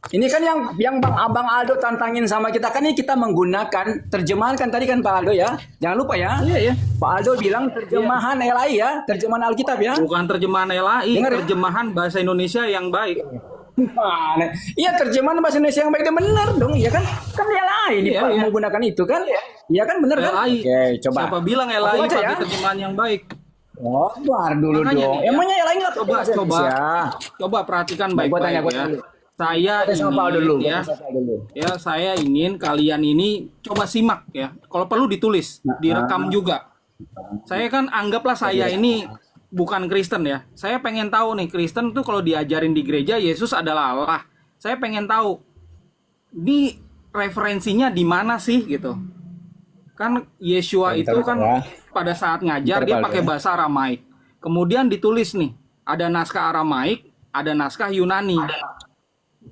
Ini kan yang Abang Aldo tantangin sama kita kan ini kita menggunakan terjemahan kan tadi kan Pak Aldo ya. Jangan lupa ya. Iya, ya. Pak Aldo bilang terjemahan LAI ya, terjemahan Alkitab ya. Bukan terjemahan LAI, Dengar ya? terjemahan bahasa Indonesia yang baik. Mana? Iya, terjemahan bahasa Indonesia yang baik dan benar dong, ya kan? Kan dia lain Iya, iya. menggunakan itu kan? Iya kan, benar kan? LAI. Oke, coba. Siapa bilang Aku LAI baca pakai ya. terjemahan yang baik? Oh, bar dulu Makanya dong. nih, ya. Emangnya LAI nggak pakai Coba, bahasa coba. Indonesia? Coba perhatikan Baik, gua tanya, baik-baik gua ya. tanya. Saya Kita sama Pak Aldo dulu. ingin ya, Kita sama Pak Aldo dulu. ya saya ingin kalian ini coba simak ya. Kalau perlu ditulis, direkam juga. Saya kan anggaplah saya ini bukan Kristen ya. Saya pengen tahu nih, Kristen tuh kalau diajarin di gereja Yesus adalah Allah. Saya pengen tahu ini referensinya di mana sih gitu. Kan Yeshua itu kan ya. pada saat ngajar Bentar, dia Pak Aldo, pakai ya. bahasa Aramaik. Kemudian ditulis nih, ada naskah Aramaik, ada naskah Yunani.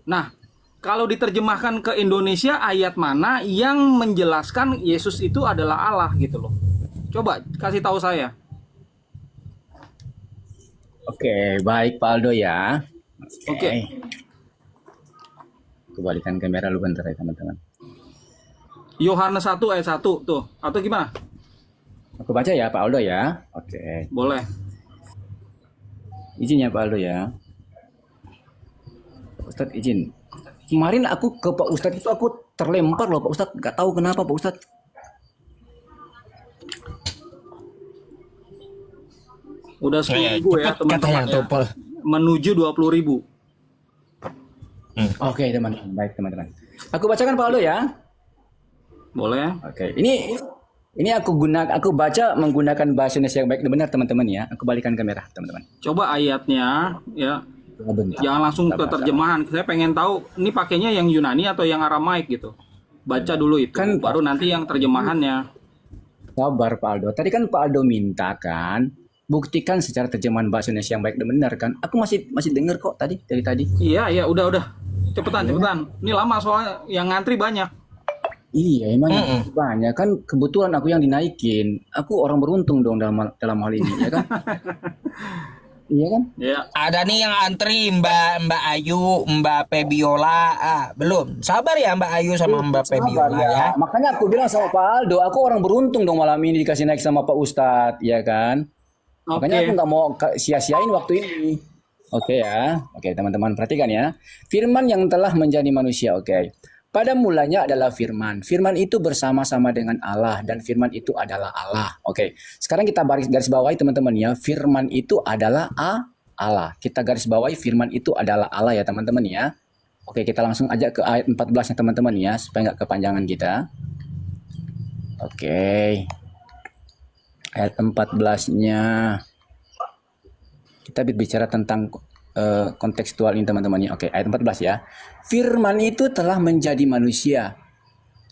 Nah, kalau diterjemahkan ke Indonesia, ayat mana yang menjelaskan Yesus itu adalah Allah gitu loh? Coba kasih tahu saya. Oke, baik Pak Aldo ya. Oke. Kembalikan kamera lu bentar ya teman-teman. Yohanes 1 ayat 1 tuh. Atau gimana? Aku baca ya Pak Aldo ya. Oke. Boleh. Izin ya Pak Aldo ya. Ustadz izin. Kemarin aku ke Pak Ustadz itu aku terlempar loh Pak Ustadz. Gak tahu kenapa Pak Ustadz. Udah 10.000 ya Cepet katanya teman-teman tuh, ya. Pol. Menuju 20.000. Oke teman-teman. Baik teman-teman. Aku bacakan Pak Aldo ya. Boleh. Oke. Ini aku baca menggunakan bahasa Indonesia yang baik dan benar teman-teman ya. Aku balikan kamera teman-teman. Coba ayatnya ya. Bentar. Jangan langsung ke terjemahan. Saya pengen tahu ini pakainya yang Yunani atau yang Aramaik gitu. Baca dulu itu, Kan- baru nanti yang terjemahannya. Sabar Pak Aldo. Tadi kan Pak Aldo minta kan buktikan secara terjemahan bahasa Indonesia yang baik dan benar kan. Aku masih dengar kok tadi dari tadi. Iya, udah. Cepetan. Ini lama soalnya yang ngantri banyak. Iya emang banyak kan kebetulan aku yang dinaikin. Aku orang beruntung dong dalam hal ini ya kan. Iya kan? Ya. Ada nih yang antri Mbak Ayu, Mbak Febiola. Belum. Sabar ya Mbak Ayu sama Mbak Sabar Febiola ya. Makanya aku bilang sama Pak Aldo, aku orang beruntung dong malam ini dikasih naik sama Pak Ustadz, ya kan? Makanya aku Oke. nggak mau sia-siain waktu ini. Oke ya, oke teman-teman perhatikan ya. Firman yang telah menjadi manusia, oke. Pada mulanya adalah firman. Firman itu bersama-sama dengan Allah dan firman itu adalah Allah. Oke. Sekarang kita garis bawahi teman-teman ya. Firman itu adalah Allah. Kita garis bawahi firman itu adalah Allah ya teman-teman ya. Oke, kita langsung aja ke ayat 14 nya teman-teman ya supaya nggak kepanjangan kita. Oke. Ayat 14-nya kita bicara tentang kontekstual ini teman-teman ya. Oke, ayat 14 ya. Firman itu telah menjadi manusia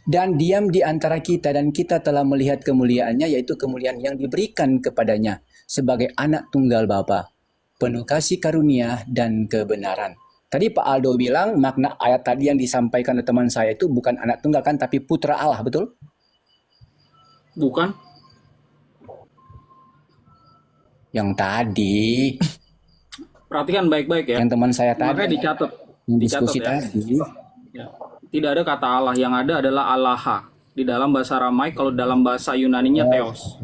dan diam di antara kita dan kita telah melihat kemuliaannya yaitu kemuliaan yang diberikan kepadanya sebagai anak tunggal Bapa, penuh kasih karunia dan kebenaran. Tadi Pak Aldo bilang makna ayat tadi yang disampaikan oleh teman saya itu bukan anak tunggal kan tapi putra Allah, betul? Bukan? Yang tadi, Perhatikan baik-baik ya. yang teman saya Makanya tadi, dicatat. yang Dicatat diskusi ya. tadi. Ya. Tidak ada kata Allah, yang ada adalah Allaha. Di dalam bahasa Aramaik, kalau dalam bahasa Yunaninya Theos.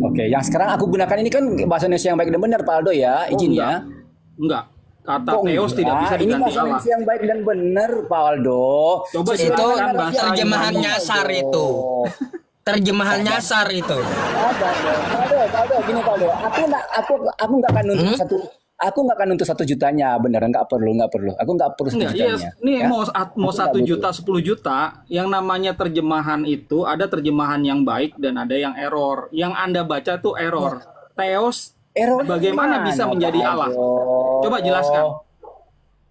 Oke, yang sekarang aku gunakan ini kan bahasa Indonesia yang baik dan benar Pak Aldo ya, izin ya. Enggak. Kata Kok Theos enggak? tidak bisa Ini diganti bahasa Allah. Indonesia yang baik dan benar Pak Aldo. Coba Itu silakan bahasa terjemahan Yunani. nyasar itu. Terjemahan nyasar itu. Aldo, gini Pak Aldo. Aku nggak akan nuntut aku nggak akan nuntut 1 jutanya, beneran nggak perlu. Aku nggak perlu 1 Enggak, jutanya. iya, nih ya. mau Aku nggak 1 butuh. juta, 10 juta, yang namanya terjemahan itu ada terjemahan yang baik dan ada yang error. Yang Anda baca tuh error. Theos Error bagaimana mana, bisa menjadi Pak Allah? Aldo? Coba jelaskan.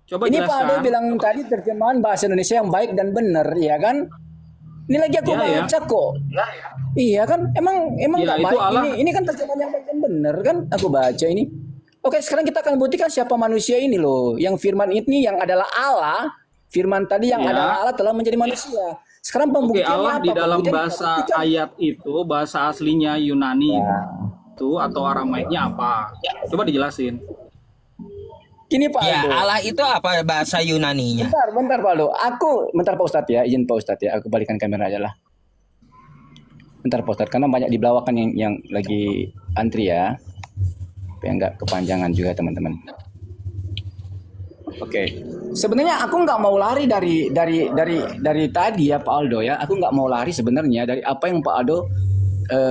Coba Ini Pak Aldo jelaskan. bilang tadi terjemahan bahasa Indonesia yang baik dan benar, ya kan? Ini lagi aku Iya, ya. baca kok. Iya kan? Emang Ya, nggak itu baik Allah. ini kan terjemahan yang baik dan benar kan? Aku baca ini. Oke, sekarang kita akan buktikan siapa manusia ini loh. Yang firman ini yang adalah Allah. Firman tadi yang Ya. adalah Allah telah menjadi manusia. Sekarang Oke, pembuktiannya Allah apa? di dalam Pembuktiannya bahasa kita buktikan. ayat itu, bahasa aslinya Yunani itu atau Aramaiknya apa? Coba dijelasin. Gini Pak Ya, Aldo. Allah itu apa bahasa Yunaninya? Bentar Pak Aldo. Bentar Pak Ustadz ya, izin Pak Ustadz ya. Aku balikan kamera aja lah. Bentar Pak Ustadz, karena banyak di belakang kan yang lagi antri ya. Supaya nggak kepanjangan juga teman-teman. Oke. Sebenarnya aku nggak mau lari dari tadi ya Pak Aldo ya. Aku nggak mau lari sebenarnya dari apa yang Pak Aldo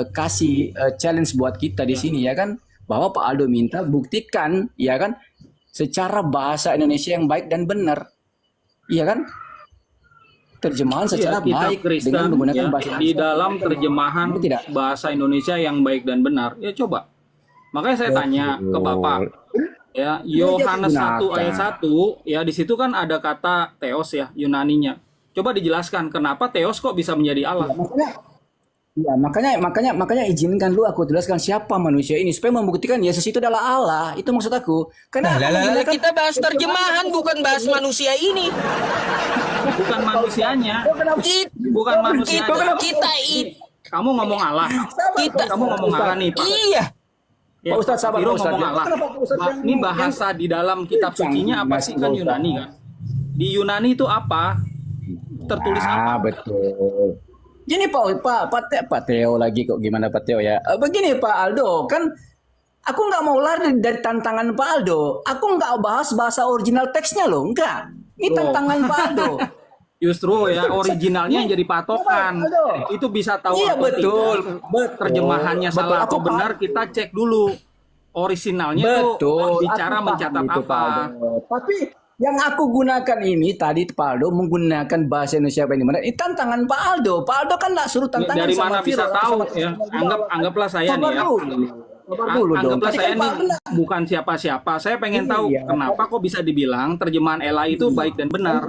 kasih challenge buat kita di sini ya kan, bahwa Pak Aldo minta buktikan ya kan secara bahasa Indonesia yang baik dan benar. Iya kan? Terjemahan secara kitab baik Kristen dengan menggunakan ya, bahasa di Indonesia. dalam terjemahan Benar tidak? bahasa Indonesia yang baik dan benar. Ya coba. Makanya saya tanya ke Bapak. Ya, Yohanes 1 ayat 1 ya, di situ kan ada kata theos ya, Yunaninya. Coba dijelaskan kenapa theos kok bisa menjadi Allah. Makanya izinkan dulu aku jelaskan siapa manusia ini supaya membuktikan Yesus itu adalah Allah. Itu maksud aku. Karena aku menggunakan- Kita bahas terjemahan bukan bahas manusia ini. Bukan manusianya. Bukan manusianya. Kamu ngomong Allah. Kamu ngomong Allah nih, Pak. Iya. Ya, Pak Ustadz, sabar, Viro Pak Ustadz. ngomong Allah. Kenapa Pak Ustadz yang- Ini bahasa di dalam kitab sucinya apa sih, kan Yunani kan? Di Yunani itu apa? Tertulis apa? Betul. Gini Pak Theo lagi kok, gimana Pak Theo ya? Begini Pak Aldo, kan aku nggak mau lari dari tantangan Pak Aldo. Aku nggak bahas bahasa original teksnya loh, enggak. Ini tantangan Pak Aldo. Justru ya originalnya yang jadi patokan. Aduh. Itu bisa tahu Iya, atau betul. tidak. Terjemahannya Betul. salah Aku atau benar, kita cek dulu. Originalnya tuh Betul. bicara Aku paham mencatat itu, Pak apa. Aldo. Tapi yang aku gunakan ini tadi Pak Aldo menggunakan bahasa Indonesia yang benar. Ini tantangan Pak Aldo. Pak Aldo kan nggak suruh tantangan Dari sama mana bisa Viro, tahu sama- ya? Anggaplah saya Sabar nih ya. dulu. Sabar dulu dong. Anggaplah Tadi saya kan nih Pak benar. bukan siapa-siapa. Saya pengen tahu Iya. kenapa kok bisa dibilang terjemahan Ella itu baik dan benar.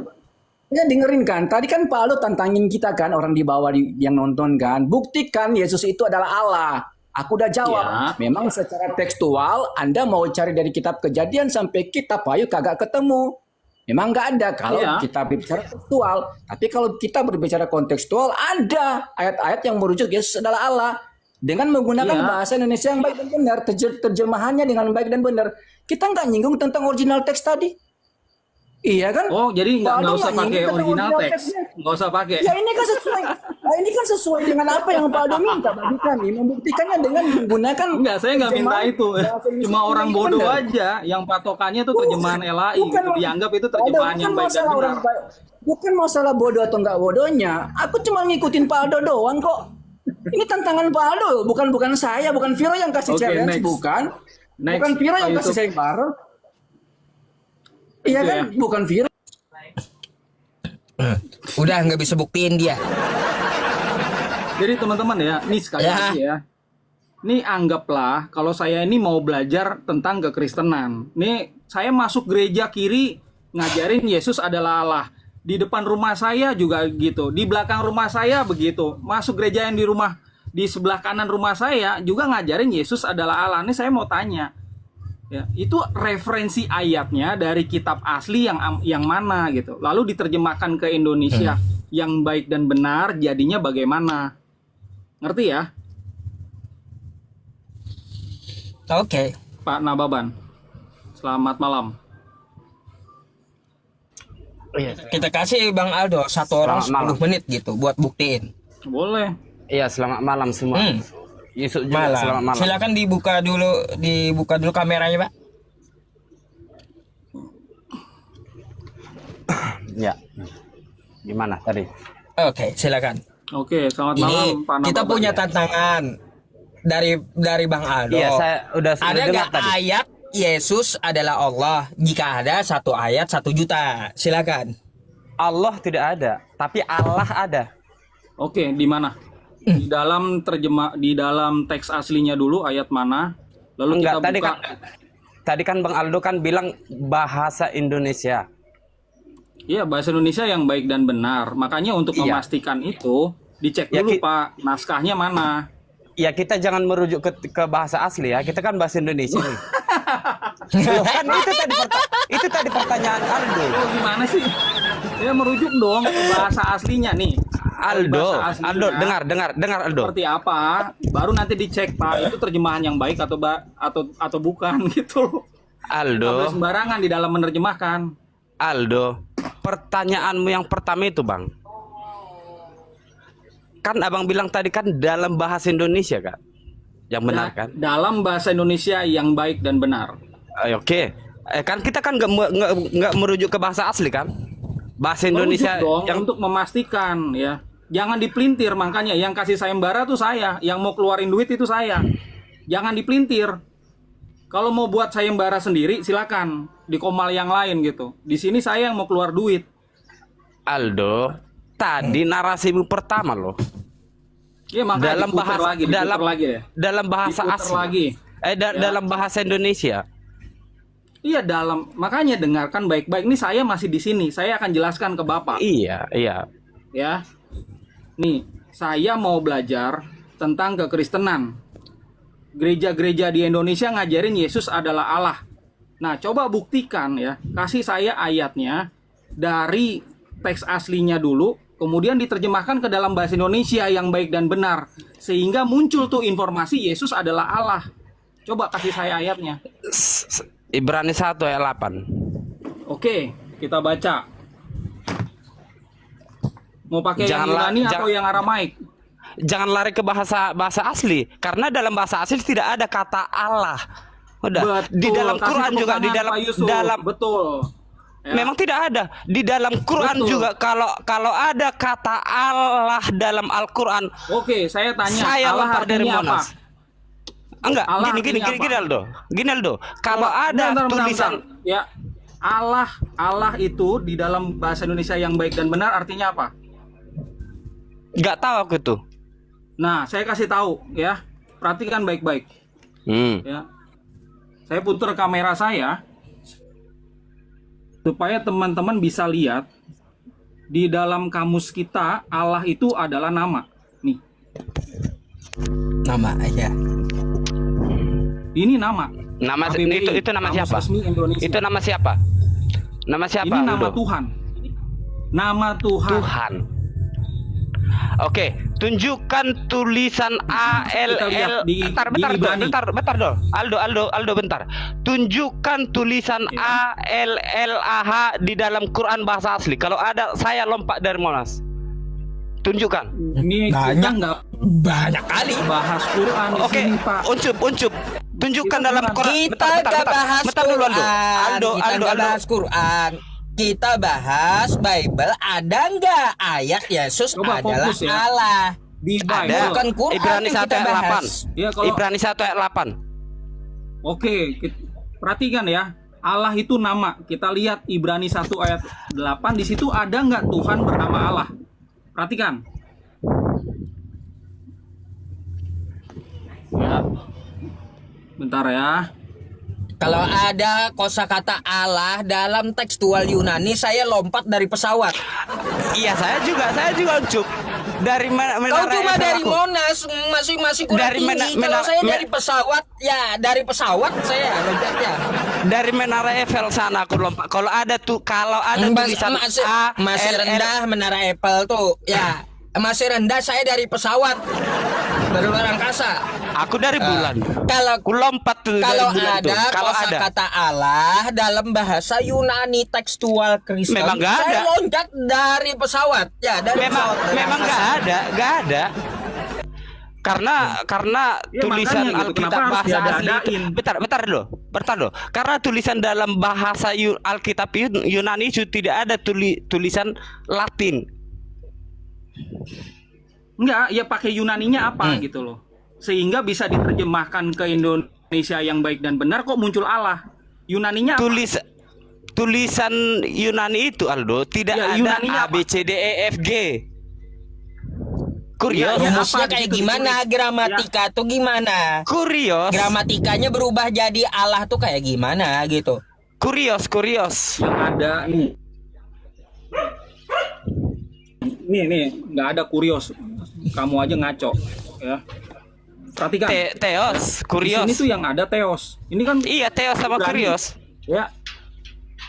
Ya dengerin kan, tadi kan Pak Aldo tantangin kita kan, orang di bawah yang nonton kan, buktikan Yesus itu adalah Allah. Aku udah jawab, Ya. memang secara tekstual Anda mau cari dari kitab Kejadian sampai kitab Wahyu kagak ketemu. Memang nggak ada kalau Ya. kita berbicara tekstual. Tapi kalau kita berbicara kontekstual, ada ayat-ayat yang merujuk Yesus adalah Allah. Dengan menggunakan Ya. bahasa Indonesia yang baik dan benar, terjemahannya dengan baik dan benar. Kita nggak nyinggung tentang original teks tadi. Iya kan? Oh, jadi Pak nggak Aldo usah nggak pakai nyinggung tentang original teks. teksnya. Nggak usah pakai. Ya ini kan sesuai. Nah, ini kan sesuai dengan apa yang Pak Aldo minta bagi kami, membuktikannya dengan menggunakan. Enggak, saya nggak minta terjemahan itu. bahasa Indonesia Cuma yang orang baik dan bodoh benar. aja yang patokannya tuh terjemahan LAI. Bukan- Gitu. Dianggap itu Aldo, terjemahan bukan yang baik dan masalah benar. orang baik. Bukan masalah bodoh atau nggak bodohnya. Aku cuma ngikutin Pak Aldo doang kok. Ini tantangan Pak Aldo, bukan saya, bukan Viro yang kasih Oke, challenge, next. bukan. Next, Bukan Viro yang Pak kasih Yusuf. saya bareng. Iya Oke, kan, ya. bukan Viro. Udah nggak bisa buktiin dia. Jadi teman-teman ya, ini sekali Ya. lagi ya. Ini anggaplah kalau saya ini mau belajar tentang kekristenan. Nih saya masuk gereja kiri ngajarin Yesus adalah Allah. Di depan rumah saya juga gitu. Di belakang rumah saya begitu. Masuk gereja yang di sebelah kanan rumah saya juga ngajarin Yesus adalah Allah. Ini saya mau tanya. Ya, itu referensi ayatnya dari kitab asli yang mana gitu. Lalu diterjemahkan ke Indonesia yang baik dan benar jadinya bagaimana? Ngerti ya, Oke. Pak Nababan? Selamat malam. Kita kasih Bang Aldo satu orang Selamat 10 menit gitu buat buktiin. Boleh. Iya, selamat malam semua. Yusuf juga selamat malam. Silakan dibuka dulu kameranya, Pak. Ya. Gimana tadi? Oke, silakan. Oke, selamat Ini malam Pak Nababan. kita punya tantangan dari Bang Aldo. Iya, saya udah Ada dengar nggak tadi. ayat Yesus adalah Allah? Jika ada satu ayat 1 juta, silakan. Allah tidak ada, tapi Allah ada. Oke, di mana? Di dalam di dalam teks aslinya dulu ayat mana? Lalu Enggak, kita buka. tadi kan Bang Aldo kan bilang bahasa Indonesia. Iya, bahasa Indonesia yang baik dan benar. Makanya untuk Iya. memastikan itu dicek Ya, dulu Pak, naskahnya mana? Ya kita jangan merujuk ke bahasa asli ya. Kita kan bahasa Indonesia nih. Loh, kan itu tadi pertanyaan Aldo. Oh, gimana sih? Ya merujuk dong ke bahasa aslinya nih. Aldo, Bahasa aslinya Aldo, dengar Aldo. seperti apa? Baru nanti dicek Pak, itu terjemahan yang baik atau bukan gitu loh. Nggak boleh Aldo, sembarangan di dalam menerjemahkan. Aldo, pertanyaanmu yang pertama itu Bang. Kan Abang bilang tadi kan dalam bahasa Indonesia Kak. Yang benar Ya, kan? dalam bahasa Indonesia yang baik dan benar. Oke. Kan kita kan nggak merujuk ke bahasa asli kan? Bahasa Indonesia Merujuk dong yang untuk memastikan ya. Jangan dipelintir, makanya yang kasih sayembara tuh saya, yang mau keluarin duit itu saya. Jangan dipelintir. Kalau mau buat sayembara sendiri silakan di komal yang lain gitu. Di sini saya yang mau keluar duit. Aldo, tadi narasimu pertama loh. Ya makanya Dalam diputer bahasa lagi, diputer lagi ya. dalam bahasa Diputer asli. lagi. Dalam bahasa Indonesia. Iya makanya dengarkan baik-baik. Ini saya masih di sini. Saya akan jelaskan ke Bapak. Iya, iya. Ya. Nih, saya mau belajar tentang kekristenan. Gereja-gereja di Indonesia ngajarin Yesus adalah Allah. Nah, coba buktikan ya. Kasih saya ayatnya dari teks aslinya dulu, kemudian diterjemahkan ke dalam bahasa Indonesia yang baik dan benar. Sehingga muncul tuh informasi Yesus adalah Allah. Coba kasih saya ayatnya. Ibrani 1 ayat 8. Oke, kita baca. Mau pakai yang Yunani atau yang Aramaik? Jangan lari ke bahasa asli, karena dalam bahasa asli tidak ada kata Allah. Udah. Betul, Di dalam kasih Quran tepuk juga tangan, Pak Yusuf. betul. Ya. Memang tidak ada. Di dalam Quran Betul. juga kalau ada kata Allah dalam Al-Qur'an, Oke, saya tanya. saya Allah lompat dari artinya Monas. Enggak, Allah gini artinya apa? Gini Aldo. Kalau ada Bentar. tulisan Ya, Allah itu di dalam bahasa Indonesia yang baik dan benar artinya apa? nggak tahu aku tuh. Nah, saya kasih tahu ya. Perhatikan baik-baik ya. Saya putar kamera saya supaya teman-teman bisa lihat di dalam kamus kita Allah itu adalah nama. Nih, Nama aja. ini nama. Nama KBBI, itu nama Kamus siapa? Resmi Indonesia. Itu nama siapa? Nama siapa? Ini nama Aldo? Tuhan. Nama Tuhan. Tuhan. Oke, tunjukkan tulisan A L Kita lihat L. di Ibrani. Bentar, Dol. Aldo, bentar. Tunjukkan tulisan Ya. A L L A H di dalam Quran bahasa asli. Kalau ada, saya lompat dari Monas. Tunjukkan. Ini kita nggak Banyak kali. bahas Quran di Oke, sini, Pak. uncup. Tunjukkan Kita dalam bukan- Quran. Kita gak bahas Bentar dulu, Aldo. Quran. Kita gak bahas Quran. Kita bahas Bible. Ada nggak ayat Yesus Coba adalah fokus ya. Allah? Di Ada. Bible. Bukan Quran Ibrani yang 1 kita ayat 8. bahas. Ya, kalau- Ibrani 1 ayat 8. Oke, perhatikan ya. Allah itu nama. Kita lihat Ibrani 1 ayat 8. Di situ ada nggak Tuhan bernama Allah? Perhatikan. Ya. Bentar ya. Kalau ada kosakata Allah dalam tekstual Yunani, saya lompat dari pesawat. Iya, saya juga uncup. Dari mana? Kau cuma dari Monas, masih kurang Dari tinggi. Kalau saya dari pesawat, ya dari pesawat saya lompatnya. Dari Menara Eiffel sana aku lompat. Kalau ada tulisan Masih rendah Menara Eiffel tuh, ya masih rendah. Saya dari pesawat berluar angkasa. Aku dari bulan. Aku lompat tuh dari Kalau bulan tuh. ada Kalau ada. kosakata Allah dalam bahasa Yunani tekstual Kristen, Memang nggak saya ada. loncat dari pesawat. Ya, dari pesawat. dari Memang angkasa. nggak ada. Karena Ya, tulisan makanya gitu, Alkitab kenapa harus bahasa asli itu, diada-adain? bentar dulu. Karena tulisan dalam bahasa Alkitab Yunani itu tidak ada tulisan Latin. Enggak, ya pakai Yunaninya apa gitu loh. Sehingga bisa diterjemahkan ke Indonesia yang baik dan benar, kok muncul Allah. Yunaninya apa? Tulisan Yunani itu, Aldo, tidak Ya, ada Yunaninya A B C D E F G. Kurios. Ya, Rumusnya apa kayak gitu gimana, ditulis? gramatika tuh gimana? Kurios. Gramatikanya berubah jadi Allah tuh kayak gimana gitu. Kurios. Yang ada nih. Nih, nggak ada kurios. Kamu aja ngaco, ya. Perhatikan. Theos, Di kurios. sini tuh yang ada Theos. Ini kan Iya, Theos sama Ibrani. kurios. Ya.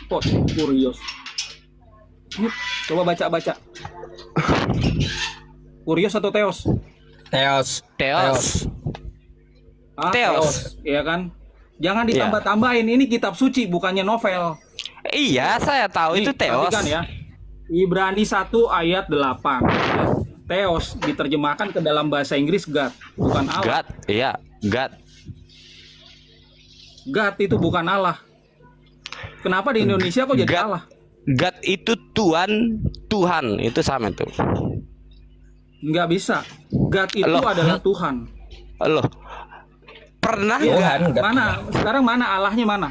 Kok kurios? Yuk, coba baca. Kurios atau Theos? Theos. Ah, Theos. Iya kan? Jangan ditambah-tambahin. Ini kitab suci, bukannya novel. Iya, saya tahu Nih, itu Theos. perhatikan ya. Ibrani 1 ayat 8. Theos diterjemahkan ke dalam bahasa Inggris God, bukan Allah. God, iya, God. God itu bukan Allah. Kenapa di Indonesia kok jadi God. Allah? God itu Tuhan itu sama tuh. Nggak bisa. God itu Loh. adalah Tuhan. Loh, pernah Iya, nggak? Tuhan. mana? Sekarang mana Allahnya mana?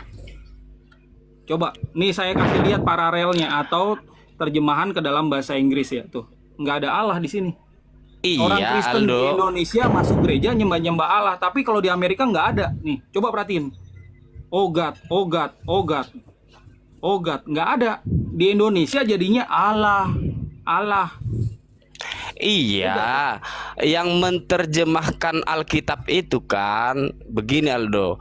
Coba, nih saya kasih lihat paralelnya atau terjemahan ke dalam bahasa Inggris ya tuh. Nggak ada Allah di sini. Orang Iya, Kristen di Aldo. Indonesia masuk gereja nyembah-nyembah Allah, tapi kalau di Amerika nggak ada. Nih, coba perhatiin. Oh God, oh God, oh God, oh God, nggak ada. Di Indonesia jadinya Allah, Allah. Iya, yang menerjemahkan Alkitab itu kan begini Aldo.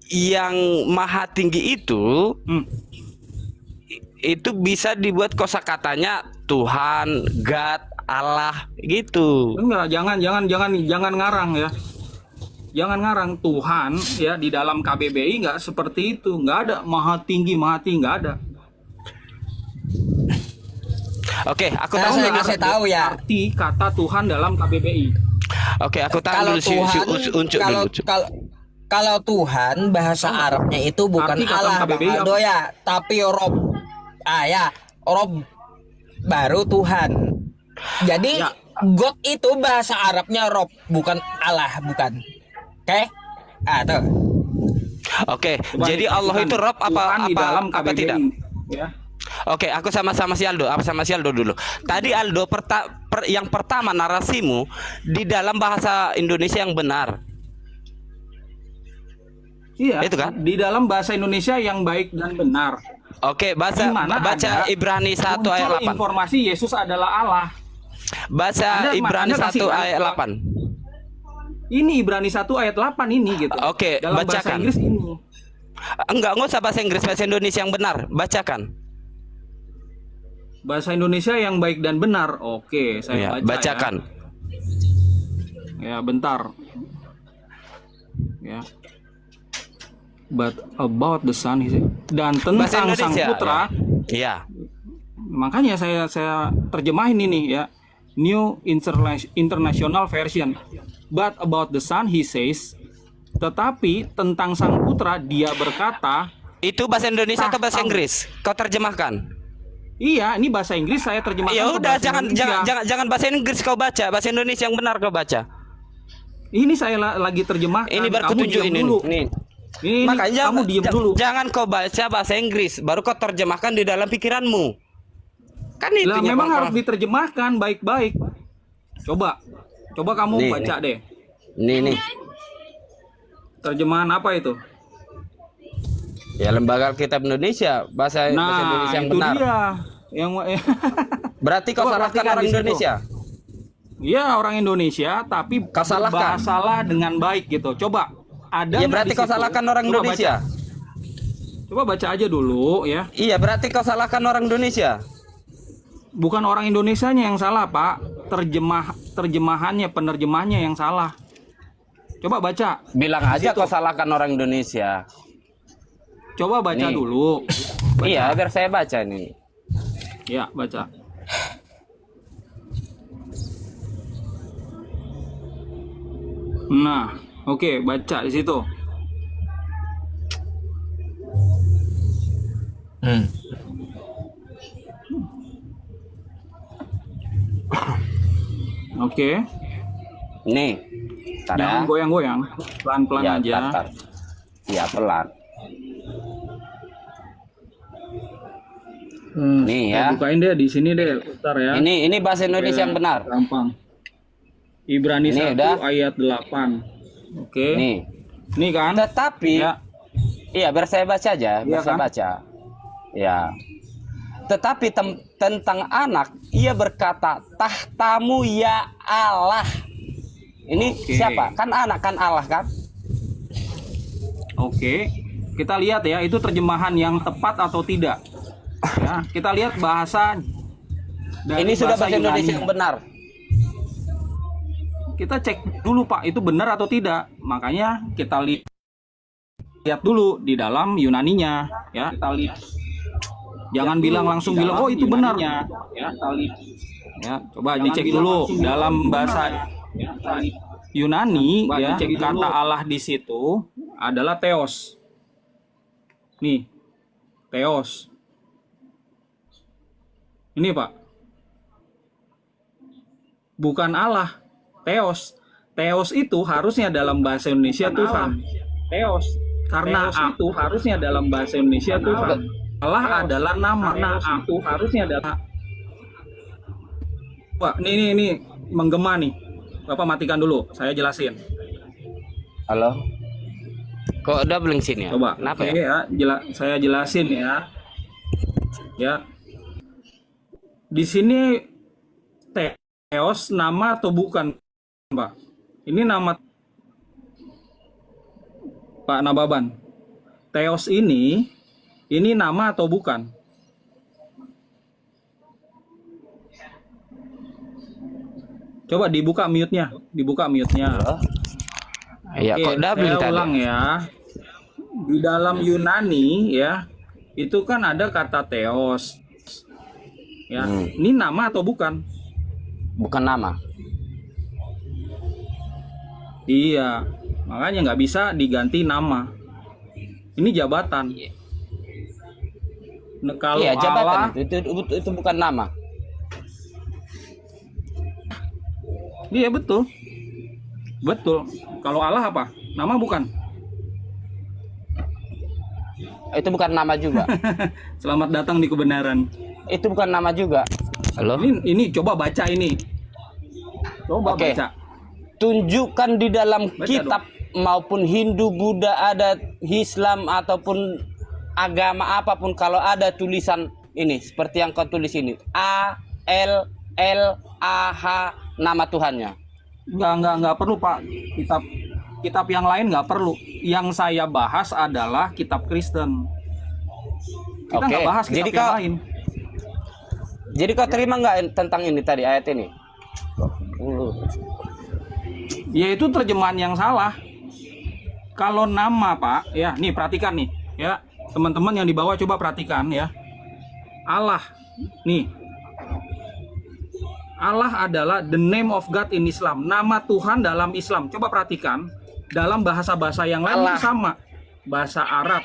Yang maha tinggi itu Hmm. itu bisa dibuat kosakatanya Tuhan, God, Allah gitu. Enggak, jangan ngarang ya. Jangan ngarang. Tuhan ya di dalam KBBI nggak seperti itu. Nggak ada maha tinggi, nggak ada. Oke, aku Nah, tahu saya nggak? kasih tahu ya. Arti kata Tuhan dalam KBBI. Oke, aku tahu Kalau dulu si Tuhan, uncuk kalau dulu. Cuk. kalau Tuhan bahasa Arabnya itu bukan Arti kata Allah, Bang KBBI Aldo apa? ya, tapi Rob. Ya, Rob baru Tuhan. Jadi Ya. God itu bahasa Arabnya Rob, bukan Allah, bukan. Oke? Tuh. Oke, Coba jadi nih, Allah Tuhan. itu Rob Tuhan di dalam apa KBBI, tidak? Ya. Oke, aku sama si Aldo. Apa sama si Aldo dulu? Tadi Aldo yang pertama narasimu di dalam bahasa Indonesia yang benar. Iya. Itu kan? Di dalam bahasa Indonesia yang baik dan benar. Oke, Di mana baca ada Ibrani 1 muncul ayat 8. informasi Yesus adalah Allah. Baca Ibrani Anda 1 kasih, ayat 8. Ini Ibrani 1 ayat 8 ini gitu. Oke, Dalam bahasa bacakan. Inggris ini. Enggak usah bahasa Inggris, bahasa Indonesia yang benar. Bacakan. Bahasa Indonesia yang baik dan benar. Oke, saya Ya, baca bacakan. Ya, bentar. Ya. But about the Son, he said. Dan Bahasa tentang sang Indonesia. putra, Iya. makanya saya terjemahin ini ya. New International Version. But about the Son, he says. Tetapi tentang sang putra dia berkata, Itu bahasa Indonesia atau bahasa Tahu. Inggris? Kau terjemahkan. iya, ini bahasa Inggris saya terjemahkan. Ya ke udah, bahasa jangan Indonesia. jangan bahasa Inggris kau baca, bahasa Indonesia yang benar kau baca. Ini saya lagi terjemahkan. Ini baru Kamu kutunjuk diam ini. dulu. Nih. Ini Makanya kamu diam dulu. jangan kau baca bahasa Inggris, baru kau terjemahkan di dalam pikiranmu. Kan itu Lah memang harus diterjemahkan baik-baik. Coba kamu Nih, baca deh. nih. Terjemahan apa itu? Ya Lembaga Alkitab Indonesia, bahasa Indonesia yang itu benar. dia. Yang Berarti kau Coba salahkan perhatikan orang di situ. Indonesia. Iya, orang Indonesia tapi Kau salahkan. salah dengan baik gitu. Coba ada Ya nggak berarti di kau situ? salahkan orang Coba Indonesia. baca. Coba baca aja dulu ya. Iya, berarti kau salahkan orang Indonesia. Bukan orang Indonesianya yang salah, Pak. Terjemahannya, penerjemahnya yang salah. Coba baca. Bilang aja kau salahkan orang Indonesia. Coba baca Nih. dulu. Baca. Iya, biar saya baca nih. Ya, baca. Nah, oke, baca di situ. Oke. Nih. Tar ya. Jangan goyang-goyang. Pelan-pelan Ya, aja. tar. Ya, pelan. Nih, ya. Saya bukain deh di sini deh, bentar ya. Ini bahasa Indonesia yang benar. Gampang. Ibrani Ini 1 udah. ayat 8. Oke. Nih. Nih kan? Tetapi Ya. iya, biar saya baca aja, biar Iya saya kan? baca. Ya. Tetapi tentang anak, ia berkata, "Tahtamu ya Allah." Ini Oke. siapa? Kan anak, kan Allah kan? Oke. Kita lihat ya, itu terjemahan yang tepat atau tidak. Ya, kita lihat bahasa dari Ini sudah bahasa Indonesia Yunani. yang benar. Kita cek dulu Pak, itu benar atau tidak. Makanya kita lihat dulu di dalam Yunaninya, ya. Kita lihat. Jangan bilang langsung bilang, oh itu benar. Ya, kita lihat. Ya, coba dicek dulu dalam bahasa Yunani, ya. Kata Allah di situ adalah theos. Nih, Theos. Ini Pak, bukan Allah, Theos. Theos itu harusnya dalam bahasa Indonesia Tuhan. Theos. Karena itu harusnya dalam bahasa Indonesia Tuhan. Allah adalah nama. Itu harusnya adalah. Pak, ini menggema nih. Bapak matikan dulu, saya jelasin. Halo. Kok doubling scene ya? Coba. Kenapa Oke ya? saya jelasin ya. Ya. Di sini Theos nama atau bukan, Pak? Ini nama Pak Nababan. Theos ini nama atau bukan? Coba dibuka mute-nya, Iya, Oke, kok doubling saya tadi? ulang ya. Di dalam Yunani ya, itu kan ada kata Theos. Ya, ini nama atau bukan? Bukan nama. Iya, makanya nggak bisa diganti nama. Ini jabatan. Nah, kalau Iya, Allah, jabatan itu bukan nama. iya betul, betul. Kalau Allah apa? Nama bukan? Itu bukan nama juga. Selamat datang di kebenaran. Itu bukan nama juga. Halo? Ini coba baca ini. Coba Oke. baca. Tunjukkan di dalam Baca kitab maupun Hindu, Buddha, adat Islam ataupun agama apapun kalau ada tulisan ini seperti yang kau tulis ini A L L A H nama Tuhannya. Nggak perlu Pak. Kitab yang lain nggak perlu. Yang saya bahas adalah kitab Kristen. Kita Oke, nggak bahas kitab jadi yang kau- lain. Jadi kau terima nggak tentang ini tadi ayat ini? Ya itu terjemahan yang salah. Kalau nama Pak, ya nih perhatikan nih, ya teman-teman yang di bawah coba perhatikan ya. Allah, nih. Allah adalah the name of God in Islam. Nama Tuhan dalam Islam. Coba perhatikan, dalam bahasa-bahasa yang lain itu sama. Bahasa Arab,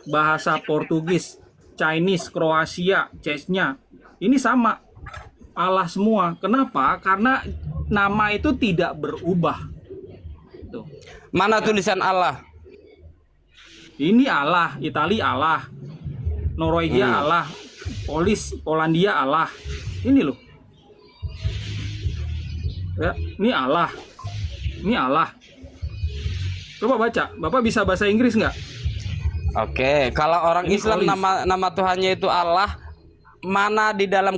bahasa Portugis, Chinese, Kroasia, Czechnya. Ini sama. Allah semua. Kenapa? Karena nama itu tidak berubah. Tuh. Mana tulisan Allah? Ini Allah, Italia Allah, Norwegia Allah, Polandia Allah. Ini loh. Ya, ini Allah. Ini Allah. Coba baca. Bapak bisa bahasa Inggris nggak? Oke, kalau orang Ini Islam Olive. nama Tuhannya itu Allah, mana di dalam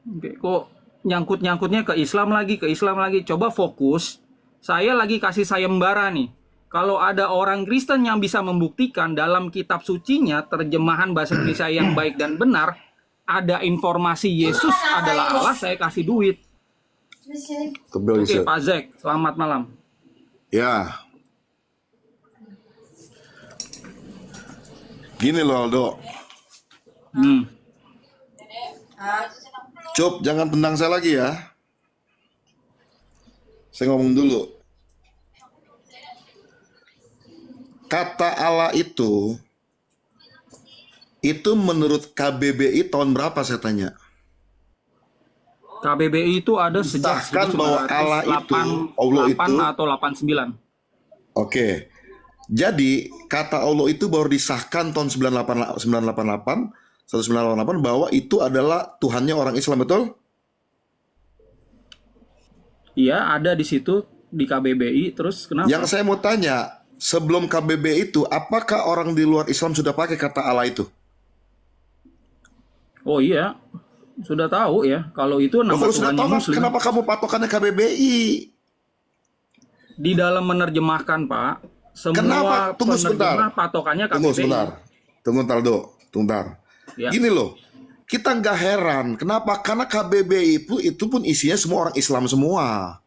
Oke, kok nyangkut-nyangkutnya ke Islam lagi, Coba fokus. Saya lagi kasih sayembara nih. Kalau ada orang Kristen yang bisa membuktikan dalam kitab sucinya, terjemahan bahasa Indonesia yang baik dan benar, ada informasi Yesus adalah Allah, saya kasih duit. Oke, Pak Zek, selamat malam. Ya. Gini loh Aldo. Cop, jangan tendang saya lagi ya. Saya ngomong dulu. Kata Allah itu menurut KBBI tahun berapa saya tanya? KBBI itu ada sejak Disahkan bahwa Allah itu, Allah 88 itu, atau 89. Oke. Jadi kata Allah itu baru disahkan tahun 1988 bahwa itu adalah Tuhannya orang Islam, betul? Iya, ada di situ di KBBI. Terus kenapa? Yang saya mau tanya, sebelum KBBI itu, apakah orang di luar Islam sudah pakai kata Allah itu? Oh iya, sudah tahu ya. Kalau itu nama Kalau sudah Tuhannya tahu, Muslim. kenapa kamu patokannya KBBI? Di dalam menerjemahkan, Pak, semua Kenapa? Tunggu penerjemah sebentar. patokannya KBBI. Tunggu sebentar. Tunggu Aldo, tunggu. Ya. Gini loh, kita nggak heran. Kenapa? Karena KBBI itu pun isinya semua orang Islam semua.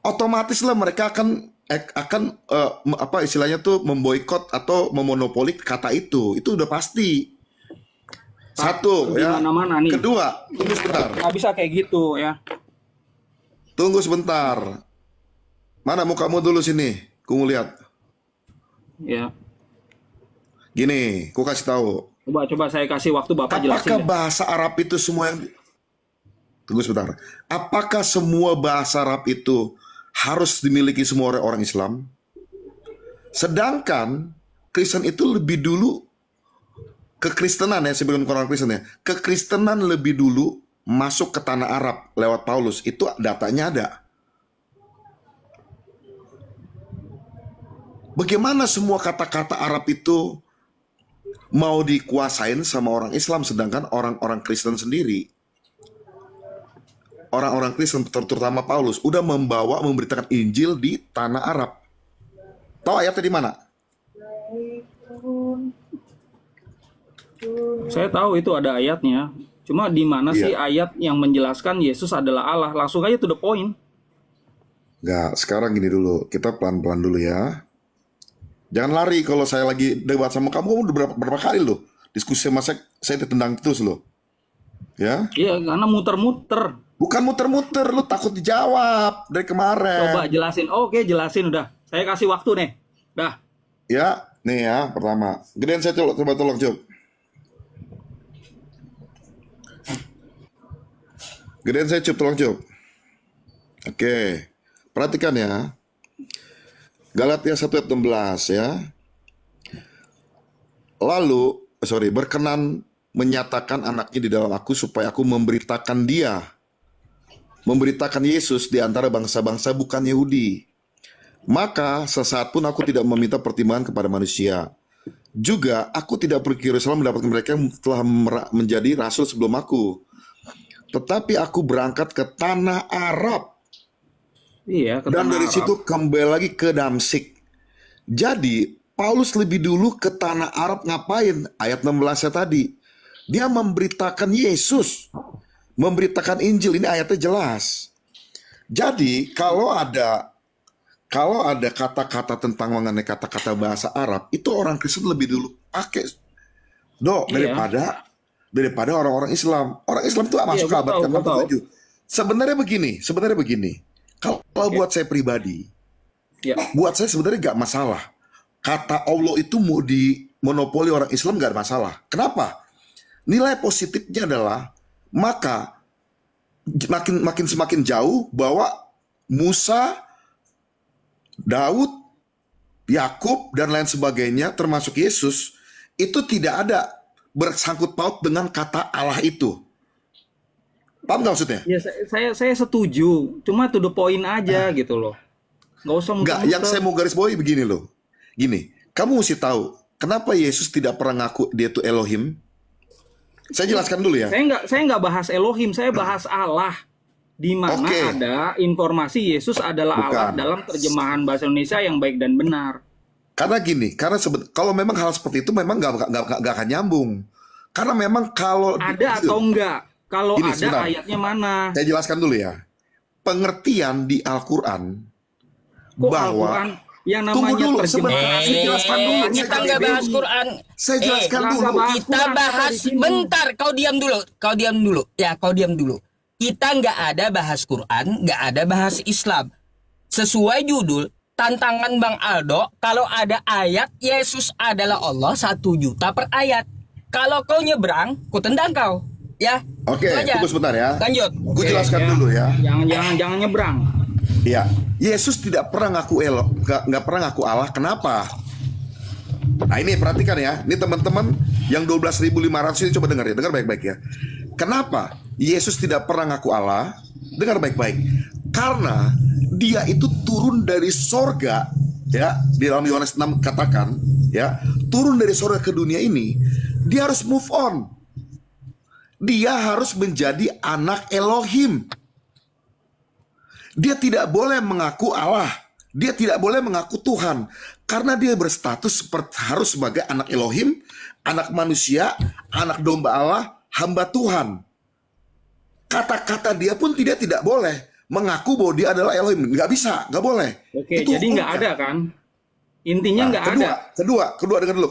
Otomatis lah mereka akan apa istilahnya tuh memboikot atau memonopoli kata itu. Itu udah pasti. Satu Di ya. mana-mana nih. Kedua, tunggu sebentar. Nggak bisa kayak gitu ya. Tunggu sebentar. Mana mukamu dulu sini? Ku lihat. Ya. Gini, ku kasih tahu. Coba saya kasih waktu Bapak jelasin. Apakah deh. bahasa Arab itu semua yang... Tunggu sebentar. Apakah semua bahasa Arab itu harus dimiliki semua orang Islam? Sedangkan Kristen itu lebih dulu, kekristenan ya, sebelum orang Kristen ya, kekristenan lebih dulu masuk ke tanah Arab lewat Paulus. Itu datanya ada. Bagaimana semua kata-kata Arab itu mau dikuasain sama orang Islam, sedangkan orang-orang Kristen sendiri, orang-orang Kristen terutama Paulus udah memberitakan Injil di tanah Arab. Tahu ayatnya di mana? Saya tahu itu ada ayatnya. Cuma di mana sih ayat yang menjelaskan Yesus adalah Allah? Langsung aja to the point. Nggak, sekarang gini dulu, kita pelan-pelan dulu ya. Jangan lari kalau saya lagi debat sama kamu udah berapa kali loh. Diskusi sama saya ditendang terus loh. Ya? Iya, karena muter-muter. Bukan muter-muter, lu takut dijawab dari kemarin. Coba jelasin. Oke, jelasin udah. Saya kasih waktu nih. Dah. Ya, nih ya, pertama. Gedean saya coba tolong jawab. Gedean saya tolong jawab. Oke. Perhatikan ya. Galatia 1 ayat 16 ya. Lalu, berkenan menyatakan anaknya di dalam aku supaya aku memberitakan Yesus di antara bangsa-bangsa bukan Yahudi. Maka sesaat pun aku tidak meminta pertimbangan kepada manusia. Juga aku tidak pergi ke Yerusalem mendapatkan mereka yang telah menjadi rasul sebelum aku. Tetapi aku berangkat ke tanah Arab. Iya, ke Dan tanah dari Arab. situ kembali lagi ke Damsik. Jadi Paulus lebih dulu ke tanah Arab ngapain? Ayat 16 tadi. Dia memberitakan Yesus. Memberitakan Injil. Ini ayatnya jelas. Jadi kalau ada kata-kata tentang mengenai kata-kata bahasa Arab, itu orang Kristen lebih dulu pakai. Iya. Daripada orang-orang Islam. Orang Islam itu masuk ke gua abad tahu, gua tahu. ke-6 Sebenarnya begini. Kalau buat saya pribadi, Ya. buat saya sebenarnya nggak masalah. Kata Allah itu mau dimonopoli orang Islam nggak masalah. Kenapa? Nilai positifnya adalah maka semakin jauh bahwa Musa, Daud, Yakub dan lain sebagainya termasuk Yesus itu tidak ada bersangkut paut dengan kata Allah itu. Paham nggak maksudnya? Ya, saya setuju. Cuma to the point aja gitu loh. Nggak usah Enggak, muter-muter. yang saya mau garis bawahi begini loh. Gini, kamu mesti tahu kenapa Yesus tidak pernah ngaku dia itu Elohim. Saya jelaskan dulu ya. Saya nggak bahas Elohim, saya bahas Allah. Di mana Oke. ada informasi Yesus adalah Allah Bukan. dalam terjemahan bahasa Indonesia yang baik dan benar. Karena gini, kalau memang hal seperti itu memang nggak akan nyambung. Karena memang kalau Ada atau enggak? Kalau Gini, ada sebentar. ayatnya mana? saya jelaskan dulu ya. Pengertian di Al-Quran Kok bahwa Al-Quran yang Tunggu namanya dulu, terjemahan? sebentar. Saya jelaskan dulu. Kita nggak bahas Quran. Saya jelaskan nggak dulu. bahas Kita Quran, bahas di sini. bentar. Kau diam dulu. Ya, kau diam dulu. Kita nggak ada bahas Quran, nggak ada bahas Islam. Sesuai judul, tantangan Bang Aldo, kalau ada ayat Yesus adalah Allah 1 juta per ayat. Kalau kau nyebrang, ku tendang kau. Ya. Oke, itu aja. tunggu sebentar ya. Lanjut. Gue jelaskan dulu ya. Jangan nyebrang. Ya, Yesus tidak pernah ngaku nggak pernah ngaku Allah. Kenapa? Nah ini perhatikan ya. Ini teman-teman yang 12.500 ini coba dengar ya. Dengar baik-baik ya. Kenapa Yesus tidak pernah ngaku Allah? Dengar baik-baik. Karena dia itu turun dari sorga, ya, di dalam Yohanes 6 katakan, ya, turun dari sorga ke dunia ini. Dia harus move on. Dia harus menjadi anak Elohim. Dia tidak boleh mengaku Allah. Dia tidak boleh mengaku Tuhan. Karena dia berstatus harus sebagai anak Elohim, anak manusia, anak domba Allah, hamba Tuhan. Kata-kata dia pun tidak boleh mengaku bahwa dia adalah Elohim. Nggak bisa, nggak boleh. Oke, Itu jadi nggak hukumnya. ada kan? Intinya nggak ada. Kedua, dengar dulu.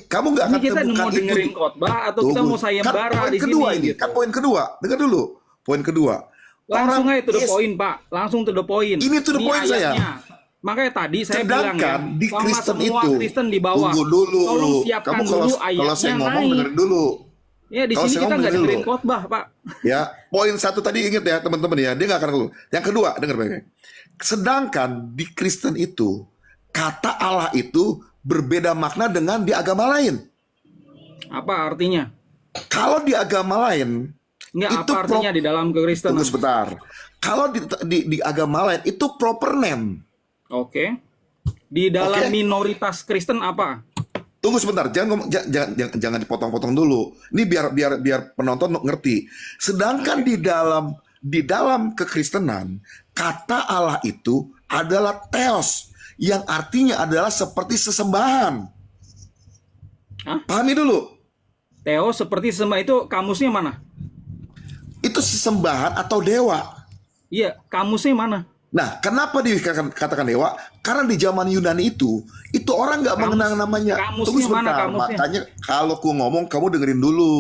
Kamu nggak Ini akan kita temukan mau dengerin itu. khotbah atau kita Tunggu. mau sayembara Kan di poin kedua sini? ini. Gitu. Kan poin kedua. Dengar dulu. Poin kedua. Langsung aja to the Yes. point, Pak. Langsung to the point. Ini to the point saya. ayatnya. Makanya tadi saya bilang ya, Sedangkan di sama Kristen semua itu, Kristen di bawah. tunggu dulu. Tolong siapkan Kamu dulu kalau ayatnya saya ngomong naik. dengerin dulu. Ya di Kalau sini saya kita ngomong nggak dengerin dengerin dulu. khotbah, Pak. Ya, poin satu tadi ingat ya teman-teman ya, dia nggak akan keluar. Yang kedua, dengar baik-baik. Sedangkan di Kristen itu, kata Allah itu berbeda makna dengan di agama lain. Apa artinya? Kalau di agama lain, Nggak, itu apa artinya di dalam kekristenan? tunggu sebentar. Kalau di agama lain itu proper name. Oke. Di dalam Oke. minoritas Kristen apa? Tunggu sebentar, jangan dipotong-potong dulu. Ini biar penonton ngerti. Sedangkan di dalam kekristenan, kata Allah itu adalah theos, yang artinya adalah seperti sesembahan. Hah? Pahami dulu. Theo seperti sembah itu kamusnya mana? Itu sesembahan atau dewa. Iya, kamusnya mana? Nah, kenapa dikatakan dewa? Karena di zaman Yunani itu orang nggak mengenal namanya. kamusnya Tunggu sebentar, mana kamusnya? makanya kalau ku ngomong kamu dengerin dulu.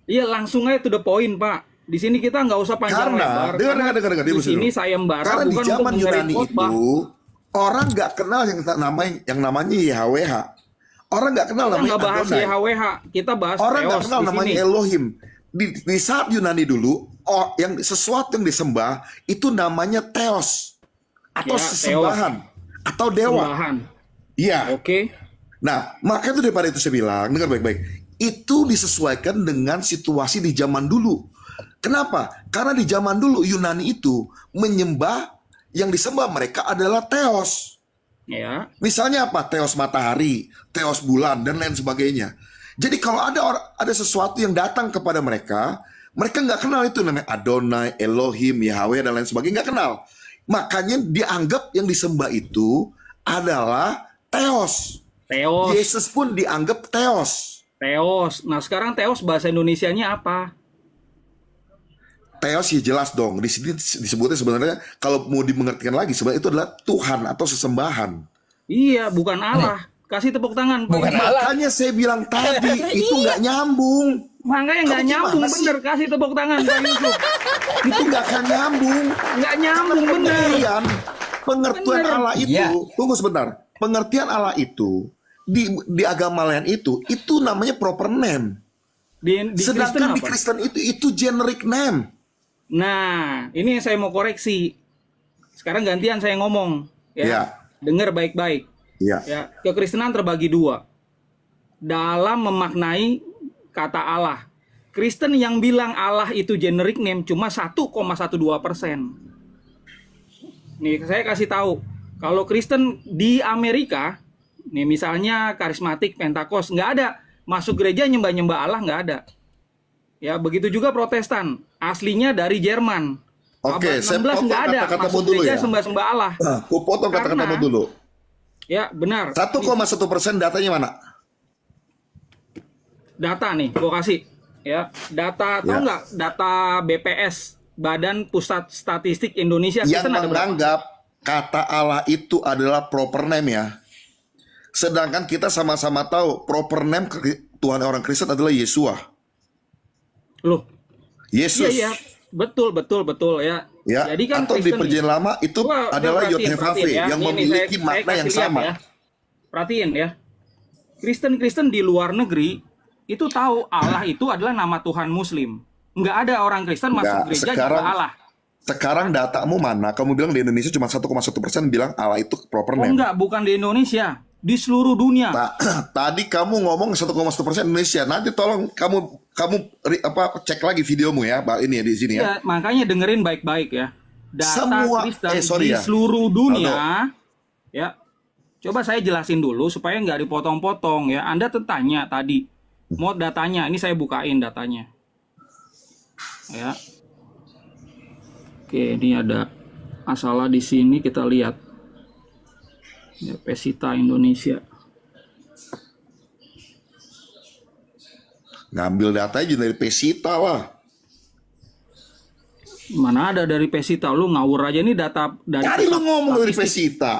Iya, langsung aja to the point, Pak. Di sini kita nggak usah panjang lebar. Karena dengar, Di sini saya membara karena di bukan zaman untuk dengerin Yunani khotbah. itu orang nggak kenal yang namanya YHWH. Orang nggak kenal Kita namanya nggak bahas Adonai. YHWH, kita bahas Orang nggak Theos kenal di namanya sini. Elohim. Di saat Yunani dulu, yang sesuatu yang disembah itu namanya Theos atau Ya, sesembahan atau dewa. Sembahan. Iya. Oke. Nah, maka itu daripada itu saya bilang, dengar baik-baik. Itu disesuaikan dengan situasi di zaman dulu. Kenapa? Karena di zaman dulu Yunani itu menyembah, yang disembah mereka adalah Theos. Ya. Misalnya apa? Theos matahari, Theos bulan, dan lain sebagainya. Jadi kalau ada sesuatu yang datang kepada mereka nggak kenal itu namanya Adonai, Elohim, Yahweh, dan lain sebagainya, nggak kenal. Makanya dianggap yang disembah itu adalah Theos. Theos. Yesus pun dianggap Theos. Theos. Nah, sekarang Theos bahasa Indonesianya apa? Theos ya jelas dong. Di sini disebutnya sebenarnya kalau mau dimengertikan lagi sebenarnya itu adalah Tuhan atau sesembahan. Iya, bukan Allah. Kasih tepuk tangan. Pak. Bukan Allah. Makanya saya bilang tadi itu nggak nyambung. Makanya nggak Kamu nyambung, gimana sih? bener. Kasih tepuk tangan, Pak Yusuf. Itu nggak akan nyambung. Nggak nyambung, bener. Pengertian Bener. Allah itu, Iya. tunggu sebentar. Pengertian Allah itu di agama lain itu namanya proper name. Di Sedangkan di Kristen apa? Kristen itu generic name. Nah, ini yang saya mau koreksi. Sekarang gantian saya ngomong. Ya. Ya. Dengar baik-baik. Iya. Ya, kekristenan terbagi dua dalam memaknai kata Allah. Kristen yang bilang Allah itu generic name cuma 1,12%. Nih, saya kasih tahu. Kalau Kristen di Amerika, nih misalnya karismatik, Pentakost, nggak ada. Masuk gereja nyembah-nyembah Allah nggak ada. Ya, begitu juga Protestan. Aslinya dari Jerman. Oke, Abad saya 16 potong nggak ada. kata-katamu Masuk dulu gereja ya. sembah-sembah Allah. Aku potong kata-katamu Karena- dulu. Ya, benar. 1,1% datanya mana? Data nih, gua kasih. Ya, data tahu Ya. nggak? Data BPS, Badan Pusat Statistik Indonesia. Yang Kristen ada berapa? menganggap kata Allah itu adalah proper name ya. Sedangkan kita sama-sama tahu proper name Tuhan orang Kristen adalah Yesua. Loh, Yesus. iya, betul ya. Ya, Jadi kan atau di Kristen perjanjian lama itu Wah, adalah perhatiin, Yod-Heh-Vav-He ya. yang Nih, memiliki saya makna yang kasih lihat sama. ya. Perhatiin ya. Kristen di luar negeri itu tahu Allah itu adalah nama Tuhan Muslim. Nggak ada orang Kristen masuk Nggak, gereja sekarang- nyembah Allah. Sekarang datamu mana? Kamu bilang di Indonesia cuma 1,1% bilang Allah itu proper Oh name. enggak, bukan di Indonesia, di seluruh dunia. Tadi kamu ngomong 1,1% Indonesia. Nanti tolong kamu cek lagi videomu ya, Pak, ini ya di sini ya. Ya, makanya dengerin baik-baik ya. Data Semua- Kristen sorry di ya. seluruh dunia, ya. Coba saya jelasin dulu supaya nggak dipotong-potong ya. Anda tanya tadi, mau datanya, ini saya bukain datanya. Ya. Oke, ini ada masalah di sini kita lihat. Ya, Pesita Indonesia. Ngambil data aja dari Pesita lah. Mana ada dari Pesita, lu ngawur aja, ini data dari Tadi lu pusat ngomong dari statistik. Pesita.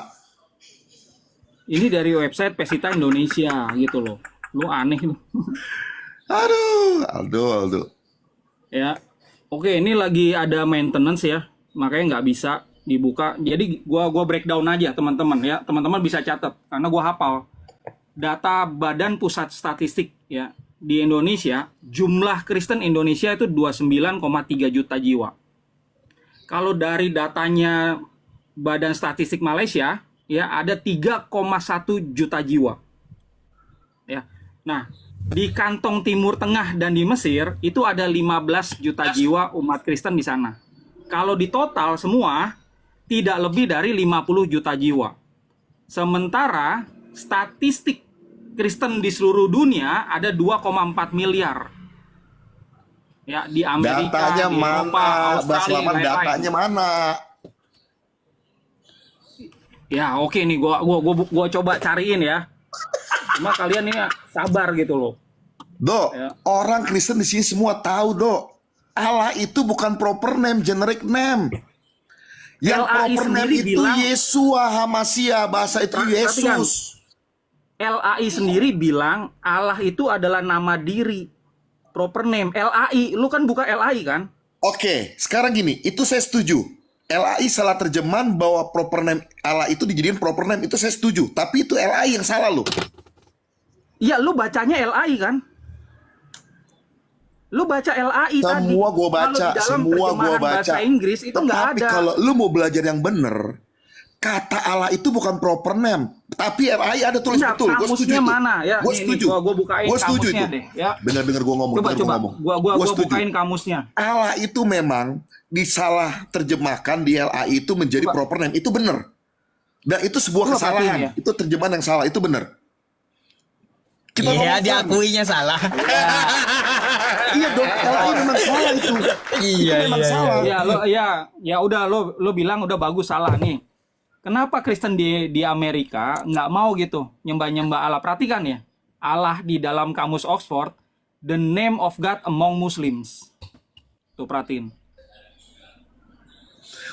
Ini dari website Pesita Indonesia gitu loh. Lu aneh lu. Aduh, Aldo. Ya. Oke, ini lagi ada maintenance ya. Makanya nggak bisa. dibuka. Jadi gua breakdown aja teman-teman ya. Teman-teman bisa catat karena gua hafal. Data Badan Pusat Statistik ya, di Indonesia jumlah Kristen Indonesia itu 29,3 juta jiwa. Kalau dari datanya Badan Statistik Malaysia ya ada 3,1 juta jiwa. Ya. Nah, di kantong Timur Tengah dan di Mesir itu ada 15 juta jiwa umat Kristen di sana. Kalau di total semua tidak lebih dari 50 juta jiwa. Sementara statistik Kristen di seluruh dunia ada 2,4 miliar. Ya, di Amerika, Datanya di Eropa, mana? Bas Australia, Laman, lain-lain. datanya mana? Ya, oke nih gua coba cariin ya. Cuma kalian ini sabar gitu loh. Dok, Ya. orang Kristen di sini semua tahu, Dok. Allah itu bukan proper name, generic name. Yang LAI proper name sendiri itu bilang- Yesua Hamasia, bahasa itu Perhatikan. Yesus. LAI sendiri bilang Allah itu adalah nama diri. Proper name. LAI, lu kan buka LAI kan? Oke, sekarang gini, itu saya setuju. LAI salah terjemahan bahwa proper name Allah itu dijadikan proper name, itu saya setuju. Tapi itu LAI yang salah loh. Iya, lu bacanya LAI kan? Lu baca LAI tadi. Semua gua baca, Kalau di dalam semua gua terjemahan baca. bahasa Inggris itu nggak Tetapi ada. kalau lu mau belajar yang bener, kata Allah itu bukan proper name. Tapi LAI ada tulis Enggak, betul. Gue setuju kamusnya itu. mana? Ya, Gue ini setuju. gua bukain Gua setuju kamusnya itu. deh, ya. Dengar gue ngomong. Coba dengar gua coba ngomong. gua Gua setuju. bukain kamusnya. Allah itu memang disalah terjemahkan di LAI itu menjadi Coba. proper name. Itu benar. Dan itu sebuah Coba kesalahan. perhatiin ya. Itu terjemahan yang salah. Itu benar. Kita Iya, ngomong firm. diakuinya salah. Iya dong. LAI memang salah itu. Iya, Itu memang iya, salah. Ya udah lo bilang udah bagus salah nih. Kenapa Kristen di Amerika nggak mau gitu nyembah-nyembah Allah? Perhatikan ya. Allah di dalam kamus Oxford, the name of God among Muslims. Tuh perhatiin.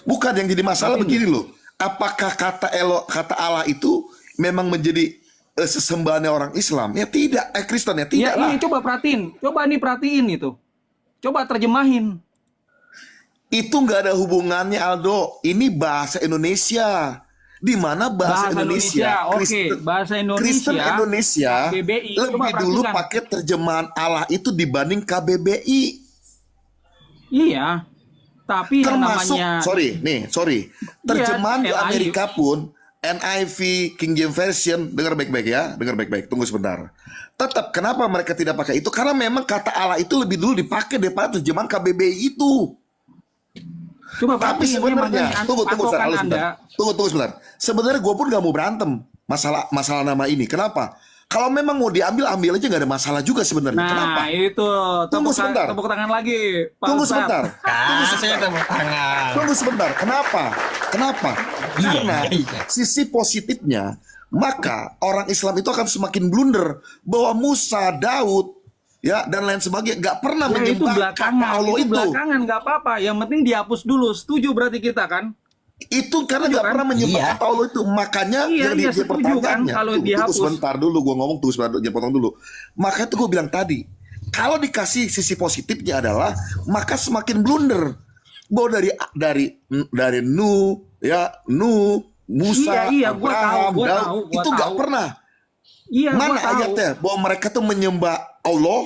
Bukan yang jadi masalah Tapi begini loh. Apakah kata Allah itu memang menjadi sesembahannya orang Islam? Ya tidak. Kristen ya tidak Ya lah. ini coba perhatiin. Coba nih perhatiin itu. Coba terjemahin. Itu nggak ada hubungannya, Aldo. Ini bahasa Indonesia. Di mana bahasa Indonesia? Oke, bahasa Indonesia. Kristen Indonesia KBBI. Coba lebih dulu perhatikan. pakai terjemahan Allah itu dibanding KBBI. Iya. Tapi yang Termasuk, namanya sorry. Terjemahan di NIV. Amerika pun NIV, King James Version, dengar baik-baik ya, dengar baik-baik. Tunggu sebentar. Tetap kenapa mereka tidak pakai itu? Karena memang kata Allah itu lebih dulu dipakai daripada terjemahan KBBI itu. Coba Tapi perhatiin, sebenarnya, makanya tunggu sebentar, patokan Aldo, sebentar. Anda. Tunggu sebentar. Sebenarnya gue pun gak mau berantem masalah nama ini. Kenapa? Kalau memang mau diambil, ambil aja, nggak ada masalah juga sebenarnya. Nah, Kenapa? itu Tunggu sebentar. tepuk tangan lagi, Pak Tunggu Ustadz. sebentar. Kasih tepuk tangan. Tunggu sebentar. Kenapa? Iya, Karena iya. sisi positifnya, maka orang Islam itu akan semakin blunder bahwa Musa, Daud, ya dan lain sebagainya nggak pernah Ya, itu menyembah belakangan, kata Allah itu. belakangan nggak apa-apa. Yang penting dihapus dulu. Setuju berarti kita kan? Itu karena nggak kan? pernah menyembah Iya. kata Allah itu. Makanya Iya, yang iya, dia setuju kan pertanyaannya. kalau Tunggu dihapus. sebentar dulu, gue ngomong tunggu sebentar, jangan potong dulu. Makanya tuh gue bilang tadi, kalau dikasih sisi positifnya adalah maka semakin blunder. Bahwa dari Nuh, Musa, Iya, gua Abraham, tahu, Daud, gua itu nggak tahu. pernah. Iya, Mana gua tahu. ayatnya bahwa mereka tuh menyembah Allah?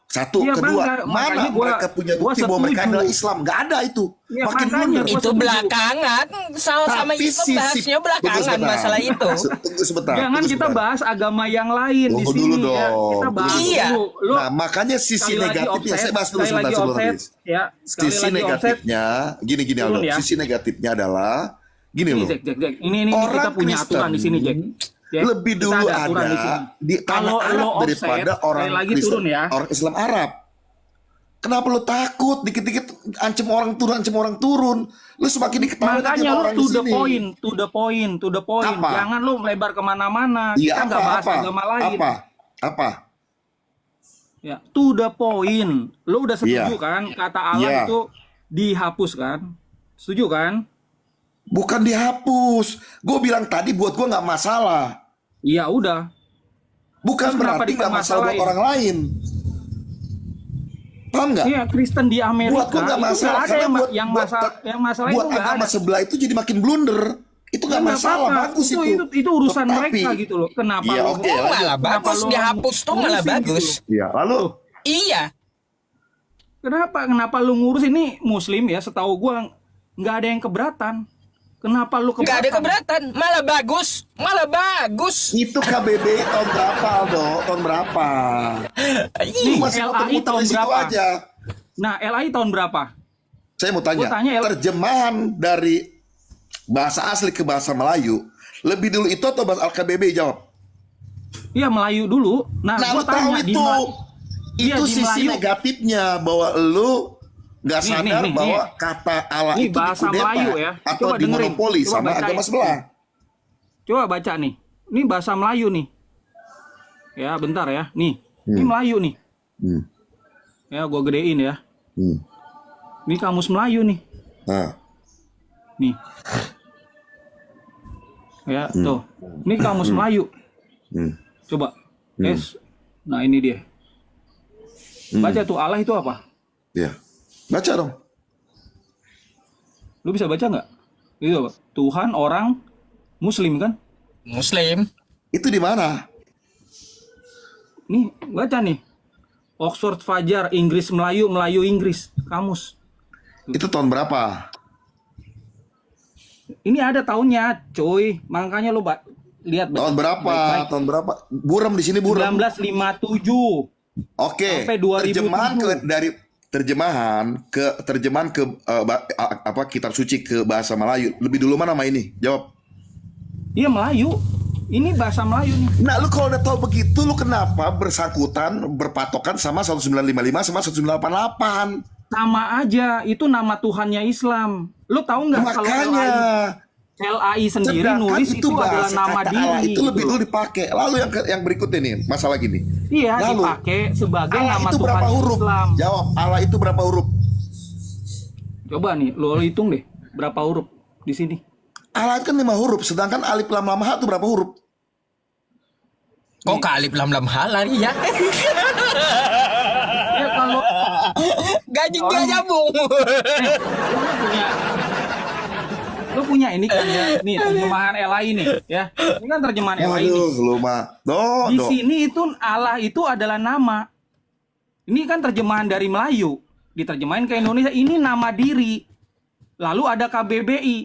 Satu, Iya, kedua, makanya mana gua- mereka punya gua bukti bahwa mereka setuju. adalah Islam? Nggak ada itu. Iya, Makin makanya blunder. gua Itu setuju. belakangan sama Tapi Islam bahasnya tunggu belakangan sebentar. masalah itu. Tunggu sebentar. Jangan tunggu kita sebentar. bahas agama yang lain di Tunggu sini dulu ya. dong, Kita tunggu bahas dulu. dulu. Lu Nah, makanya sisi sekali lagi negatifnya, offset, saya bahas dulu sekali sebentar lagi sebelum offset, habis. ya. Sekali Sisi lagi offset. negatifnya, gini Turun Aldo, ya. sisi negatifnya adalah, gini Ini loh, Jack. Ini kita Orang punya Kristen aturan di sini, Jack. Jack, lebih kita dulu aturan di ada sini. di tanah Kalau Arab lo offset, daripada orang sekali lagi Kristen, turun ya. orang Islam Arab. Kenapa lu takut? Dikit-dikit ancam orang turun. Lu semakin diketahui Makanya sama lo orang to di the sini. point, to the point. Apa? Jangan lo melebar kemana-mana. Iya, Kita nggak bahas apa? agama lain. Apa? Ya, to the point. Lo udah setuju Iya. kan? Kata Allah Iya. itu dihapus kan? Setuju kan? Bukan dihapus. Gue bilang tadi buat gue nggak masalah. Iya udah. Bukan Terus kenapa berarti nggak masalah buat dipermasalahin? orang lain. Paham nggak? Iya, Kristen di Amerika Buat gua nggak itu masalah, nggak ada karena yang masalah buat itu nggak agama ada. sebelah itu jadi makin blunder. Itu nggak Nggak masalah, apa-apa. bagus itu. Itu urusan Tetapi- mereka gitu loh. Kenapa Iya, lo oke, Oh, malah Kenapa bagus lu dihapus tuh malah ngurusin bagus. gitu? Iya, lalu Iya. Kenapa lu ngurus ini Muslim ya? Setahu gua nggak ada yang keberatan. Kenapa lu Nggak ada keberatan? keberatan, malah bagus, malah bagus. itu KBBI tahun berapa, Aldo? Tahun berapa? Lu Nih, masih LAI muter-muter tahun di situ berapa? aja. Nah, LAI tahun berapa? Saya mau tanya, Gua tanya, terjemahan dari bahasa asli ke bahasa Melayu lebih dulu itu atau bahasa KBBI? Jawab. Iya, Melayu dulu. Nah, Nah, gua lu tahu tanya itu. Iya, Itu di sisi Melayu. negatifnya bahwa lu nggak Nih, sadar nih, bahwa nih. kata Allah Nih, itu bahasa dikudeta Melayu ya. atau Coba dengerin. dimonopoli Coba sama bacain. agama sebelah. Coba baca nih. Ini bahasa Melayu nih. Ya, bentar ya. Nih. Ini Melayu nih. Hmm. Ya, gua gedein ya. Hmm. Ini kamus Melayu nih. Nah, Nih. Ya, tuh. Ini kamus Melayu. hmm. Coba. Yes. Nah, ini dia. Baca tuh, Allah itu apa? Ya, baca dong. Lu bisa baca nggak? Itu apa? Tuhan orang Muslim kan? Muslim. Itu di mana? Nih, baca nih. Oxford Fajar, Inggris Melayu, Melayu Inggris, kamus. Itu tahun berapa? Ini ada tahunnya, cuy. Makanya lu lihat Tahun berapa? baik-baik. Tahun berapa? Buram di sini buram. 1957. Oke. Sampai 2007. Terjemahan ke apa kitab suci ke bahasa Melayu. Lebih dulu mana nama ini? Jawab. Iya, Melayu. Ini bahasa Melayu nih. Nah, lu kalau udah tahu begitu, lu kenapa bersangkutan berpatokan sama 1955 sama 1988? Sama aja, itu nama Tuhannya Islam. Lu tahu nggak kalau Makanya. LAI sendiri Sedangkan nulis itu adalah bahasa nama kata diri. Allah itu lebih gitu. dulu dipakai. Lalu yang berikutnya nih, masalah gini. Iya, Lalu, dipakai sebagai Allah nama itu Tuhan berapa huruf? Islam. Jawab, Allah itu berapa huruf? Coba nih, lo hitung deh berapa huruf di sini. Allah itu kan 5 huruf, sedangkan alif lam lam ha itu berapa huruf? Kok kalip lam-lam halal ya? Ya kalau Gaji gak nyambung. lu punya ini kan ya, nih terjemahan LAI nih ya. Ini kan terjemahan LAI nih. Waduh, lu mah. Di sini itu Allah itu adalah nama. Ini kan terjemahan dari Melayu, diterjemahin ke Indonesia. Ini nama diri. Lalu ada KBBI.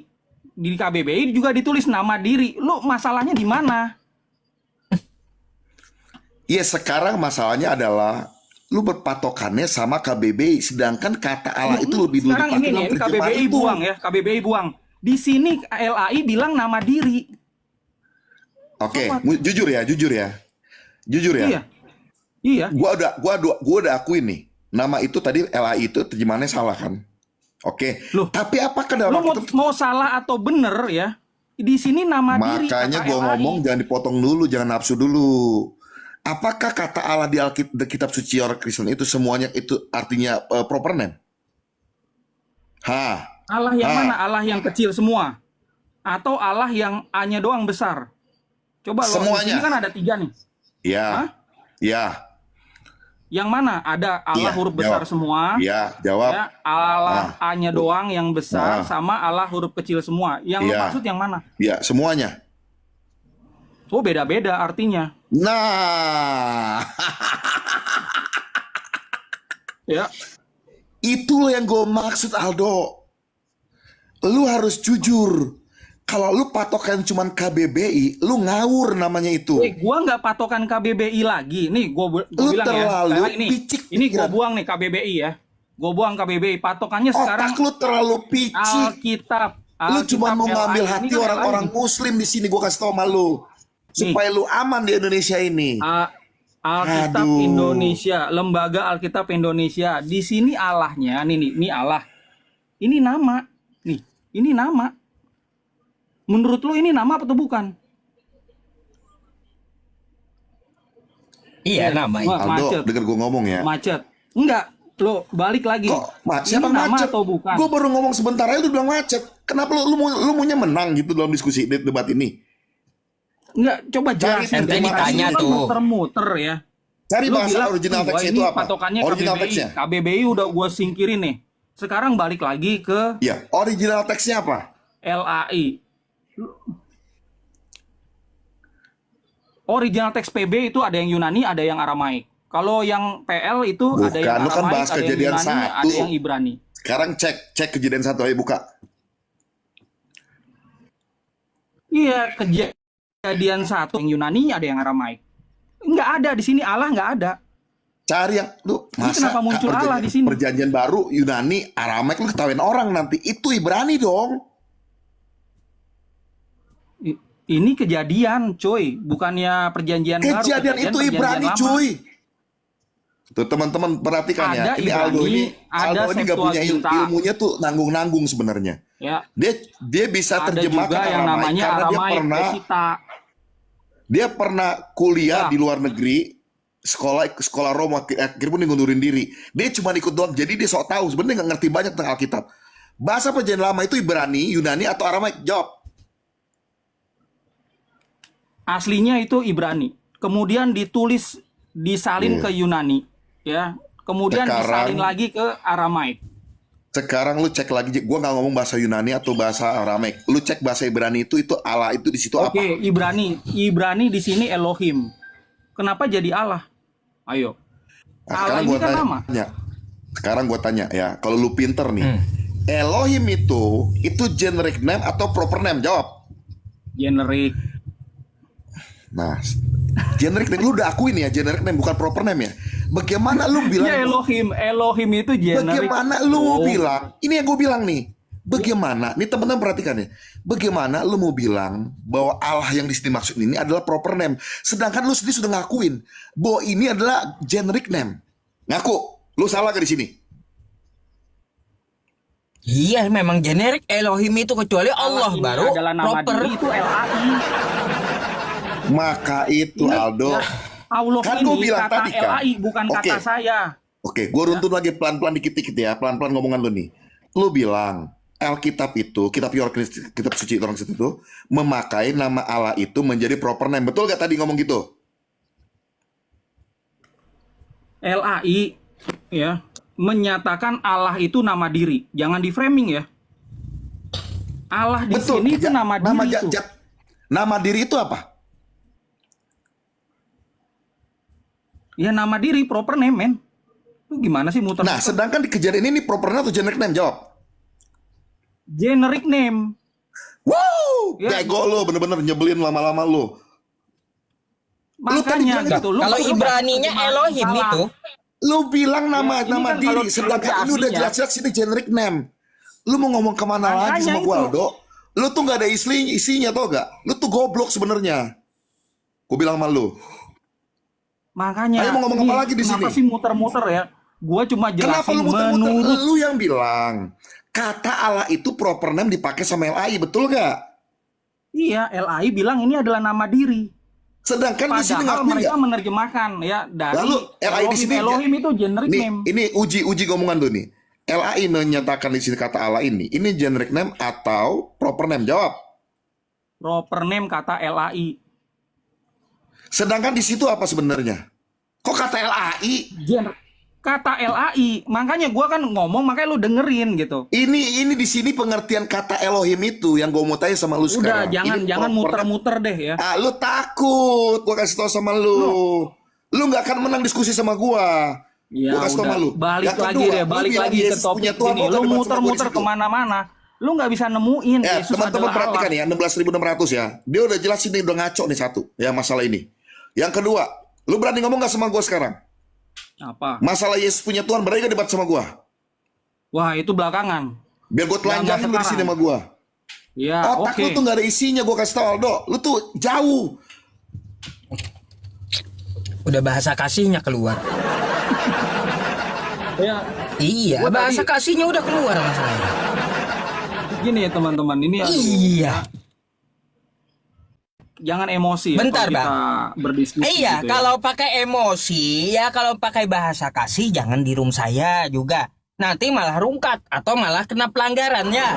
Di KBBI juga ditulis nama diri. Lu masalahnya di mana? Iya, sekarang masalahnya adalah lu berpatokannya sama KBBI, sedangkan kata Allah itu lebih dulu Sekarang dipakai ini dalam terjemahan KBBI itu. buang ya, KBBI buang. Di sini LAI bilang nama diri. Oke, jujur ya. Iya. Iya. Gua udah akuin nih. Nama itu tadi LAI itu terjemahannya salah kan? Oke. Loh, Tapi apakah Lu dalam mau salah atau bener ya? Di sini nama diri. Makanya kata gua LAI. ngomong jangan dipotong dulu, jangan nafsu dulu. Apakah kata Allah di kitab suci orang Kristen itu semuanya itu artinya proper name? Allah yang mana? Allah yang kecil semua? Atau Allah yang A-nya doang besar? Coba lo, di Semuanya. sini kan ada 3 nih. Ya. Hah? Ya. Yang mana? Ada Allah Iya, huruf besar jawab. semua. Ya, jawab. Ya, Allah A-nya doang yang besar sama Allah huruf kecil semua. Yang lo Iya. maksud yang mana? Ya, semuanya. Oh, beda-beda artinya. Nah, Ya. itulah yang gue maksud, Aldo. Lu harus jujur. Kalau lu patokan cuman KBBI, lu ngawur namanya itu. Gua nggak patokan KBBI lagi. Nih, gua Lu bilang ya. terlalu Sekarang picik ini gua pikiran. buang nih KBBI ya. Gua buang KBBI. Patokannya sekarang Otak lu terlalu picik. Alkitab. Lu cuma mau LAI. ngambil Ini hati kan orang-orang LAI. Muslim di sini. Gue kasih tau sama lu, supaya lu aman di Indonesia ini. Alkitab Aduh. Indonesia, Lembaga Alkitab Indonesia. Di sini Allahnya, nih Allah. Ini nama. Nih, ini nama. Menurut lu ini nama atau bukan? Iya nama. Wah, Aldo, macet. denger gue ngomong ya. Macet. Enggak, lo balik lagi. Kok Ini siapa nama macet? atau bukan? Gue baru ngomong sebentar aja lu bilang macet. Kenapa lu maunya menang gitu dalam diskusi debat ini? Enggak, coba jelasin. Ente ditanya Ini kan tuh. muter-muter ya. Cari Lu bahasa bilang, original "Wah, teksnya ini itu apa? patokannya Original KBBI. teksnya. KBBI udah gue singkirin nih. Sekarang balik lagi ke Iya, original teksnya apa? LAI. Original teks PB itu ada yang Yunani, ada yang Aramaik. Kalau yang PL itu ada yang Bukan, lu kan Aramaik, bahas ada yang kejadian Yunani, satu. ada yang Ibrani. Sekarang cek kejadian 1, ayo buka. Iya, kejadian 1 yang Yunani, ada yang Aramaik. Nggak ada di sini, Allah nggak ada. Cari yang lu Ini kenapa muncul Allah di sini? Perjanjian baru Yunani, Aramaik, lu ketahuin orang nanti. Itu Ibrani dong. Ini kejadian, cuy, bukannya perjanjian baru. Kejadian itu perjanjian Ibrani, lama. cuy. Tuh teman-teman perhatikan Ada ya. Ini Ibrani, Aldo ini ada Aldo ini nggak punya Septuaginta. ilmunya tuh nanggung-nanggung sebenarnya. Ya, Dia bisa ada terjemahkan juga yang Aramaik namanya karena Aramaik, Pesita. dia pernah kuliah Ya. di luar negeri, sekolah Roma, akhirnya pun dia ngundurin diri. Dia cuma ikut doang, jadi dia sok tahu sebenarnya nggak ngerti banyak tentang Alkitab. Bahasa perjanjian lama itu Ibrani, Yunani atau Aramaik? Jawab. Aslinya itu Ibrani. Kemudian ditulis, disalin ke Yunani, ya. Kemudian Sekarang- disalin lagi ke Aramaik. Sekarang lu cek lagi, gua nggak ngomong bahasa Yunani atau bahasa Aramaik. Lu cek bahasa Ibrani itu Allah itu di situ Oke, apa? Ibrani di sini Elohim. Kenapa jadi Allah? Ayo. Nah, Allah ini kan nama. Sekarang gua tanya ya, kalau lu pinter nih, Elohim itu generic name atau proper name? Jawab. Generik. Nah, generic name lu udah akuin ya, generic name bukan proper name ya. Bagaimana lu bilang? Ya Elohim itu generik. Bagaimana lu mau Oh. bilang? Ini yang gue bilang nih. Bagaimana? Nih teman-teman perhatikan ya. Bagaimana lu mau bilang bahwa Allah yang di sini maksud ini adalah proper name, sedangkan lu sendiri sudah ngakuin bahwa ini adalah generic name. Ngaku, lu salah gak di sini? Iya, memang generik Elohim itu, kecuali Allah ini baru adalah nama proper. diri itu LAI. Maka itu Ini, Aldo. ya, Allah Kan ini gua bilang kata tadi kan. LAI bukan Oke. kata saya. Oke, gue runtun lagi pelan-pelan dikit-dikit ya, pelan-pelan ngomongan lu nih. Lu bilang Alkitab itu, kitab kitab suci orang situ itu memakai nama Allah itu menjadi proper name. Betul gak tadi ngomong gitu? LAI ya menyatakan Allah itu nama diri. Jangan di framing ya. Allah di Betul. sini itu nama diri itu. Nama diri itu apa? Ya nama diri proper name, men. Lu gimana sih muter? Nah, sedangkan di kejadian ini proper name atau generic name? Jawab. Generic name. Wow, Ya. bego lu, bener-bener nyebelin lama-lama lu. Makanya bilang gitu. Lu Kalau lu Ibraninya nggak Elohim salah. itu, Lu bilang nama ini nama kan diri, kalau sedangkan ini udah aslinya- jelas-jelas ini generic name. Lu mau ngomong kemana lagi Makanya sama gua, itu. Aldo? Lu tuh nggak ada isinya, tau gak? Lu tuh goblok sebenarnya. Gua bilang sama lu. Makanya. Ayo mau ngomong apa nih, lagi di kenapa sini? sih muter-muter ya? Gua cuma Kenapa jelasin lu muter-muter? menurut. Lu yang bilang kata Allah itu proper name dipakai sama LAI, betul gak? Iya, LAI bilang ini adalah nama diri. Sedangkan di sini Padahal ngakuin mereka nggak? menerjemahkan ya dari Lalu LAI di sini Elohim itu generic nih, name. ini uji ngomongan tuh nih. LAI menyatakan di sini kata Allah ini generic name atau proper name? Jawab. Proper name kata LAI. Sedangkan di situ apa sebenarnya? Kok kata LAI? Kata LAI, makanya gua kan ngomong, makanya lu dengerin gitu. Ini di sini pengertian kata Elohim itu yang gue mau tanya sama lu Udah, sekarang. jangan Ini jangan proper name. muter-muter deh ya. Ah, lu takut? Gua kasih tau sama lu. Lu nggak akan menang diskusi sama gua. Ya Gua kasih tau udah, sama lu. balik Yang lagi kedua, deh, lu balik bilang lagi ke Yesus topik punya Tuhan, ini. lu Lu nggak debat sama gua di muter-muter situ. kemana-mana. Lu nggak bisa nemuin Yesus Teman-teman adalah perhatikan Allah. ya, 16.600 ya. Dia udah jelas ini udah ngaco nih satu, ya masalah ini. Yang kedua, lu berani ngomong gak sama gua sekarang? Apa? Masalah Yesus punya Tuhan, berani gak debat sama gua? Wah, itu belakangan. Biar gua telanjangin Jangan lu di sini sekarang. sama gua. Ya, Otak oke. lu tuh gak ada isinya, gua kasih tau Aldo. Lu tuh jauh. udah bahasa kasihnya keluar. Ya, Iya, Gua bahasa tadi- kasihnya udah keluar masalahnya. gini ya teman-teman, ini Iya. jangan emosi ya Bentar, kalau kita berdiskusi Iya, gitu ya. kalau pakai emosi ya, kalau pakai bahasa kasih jangan di room saya juga. Nanti malah rungkat atau malah kena pelanggaran ya.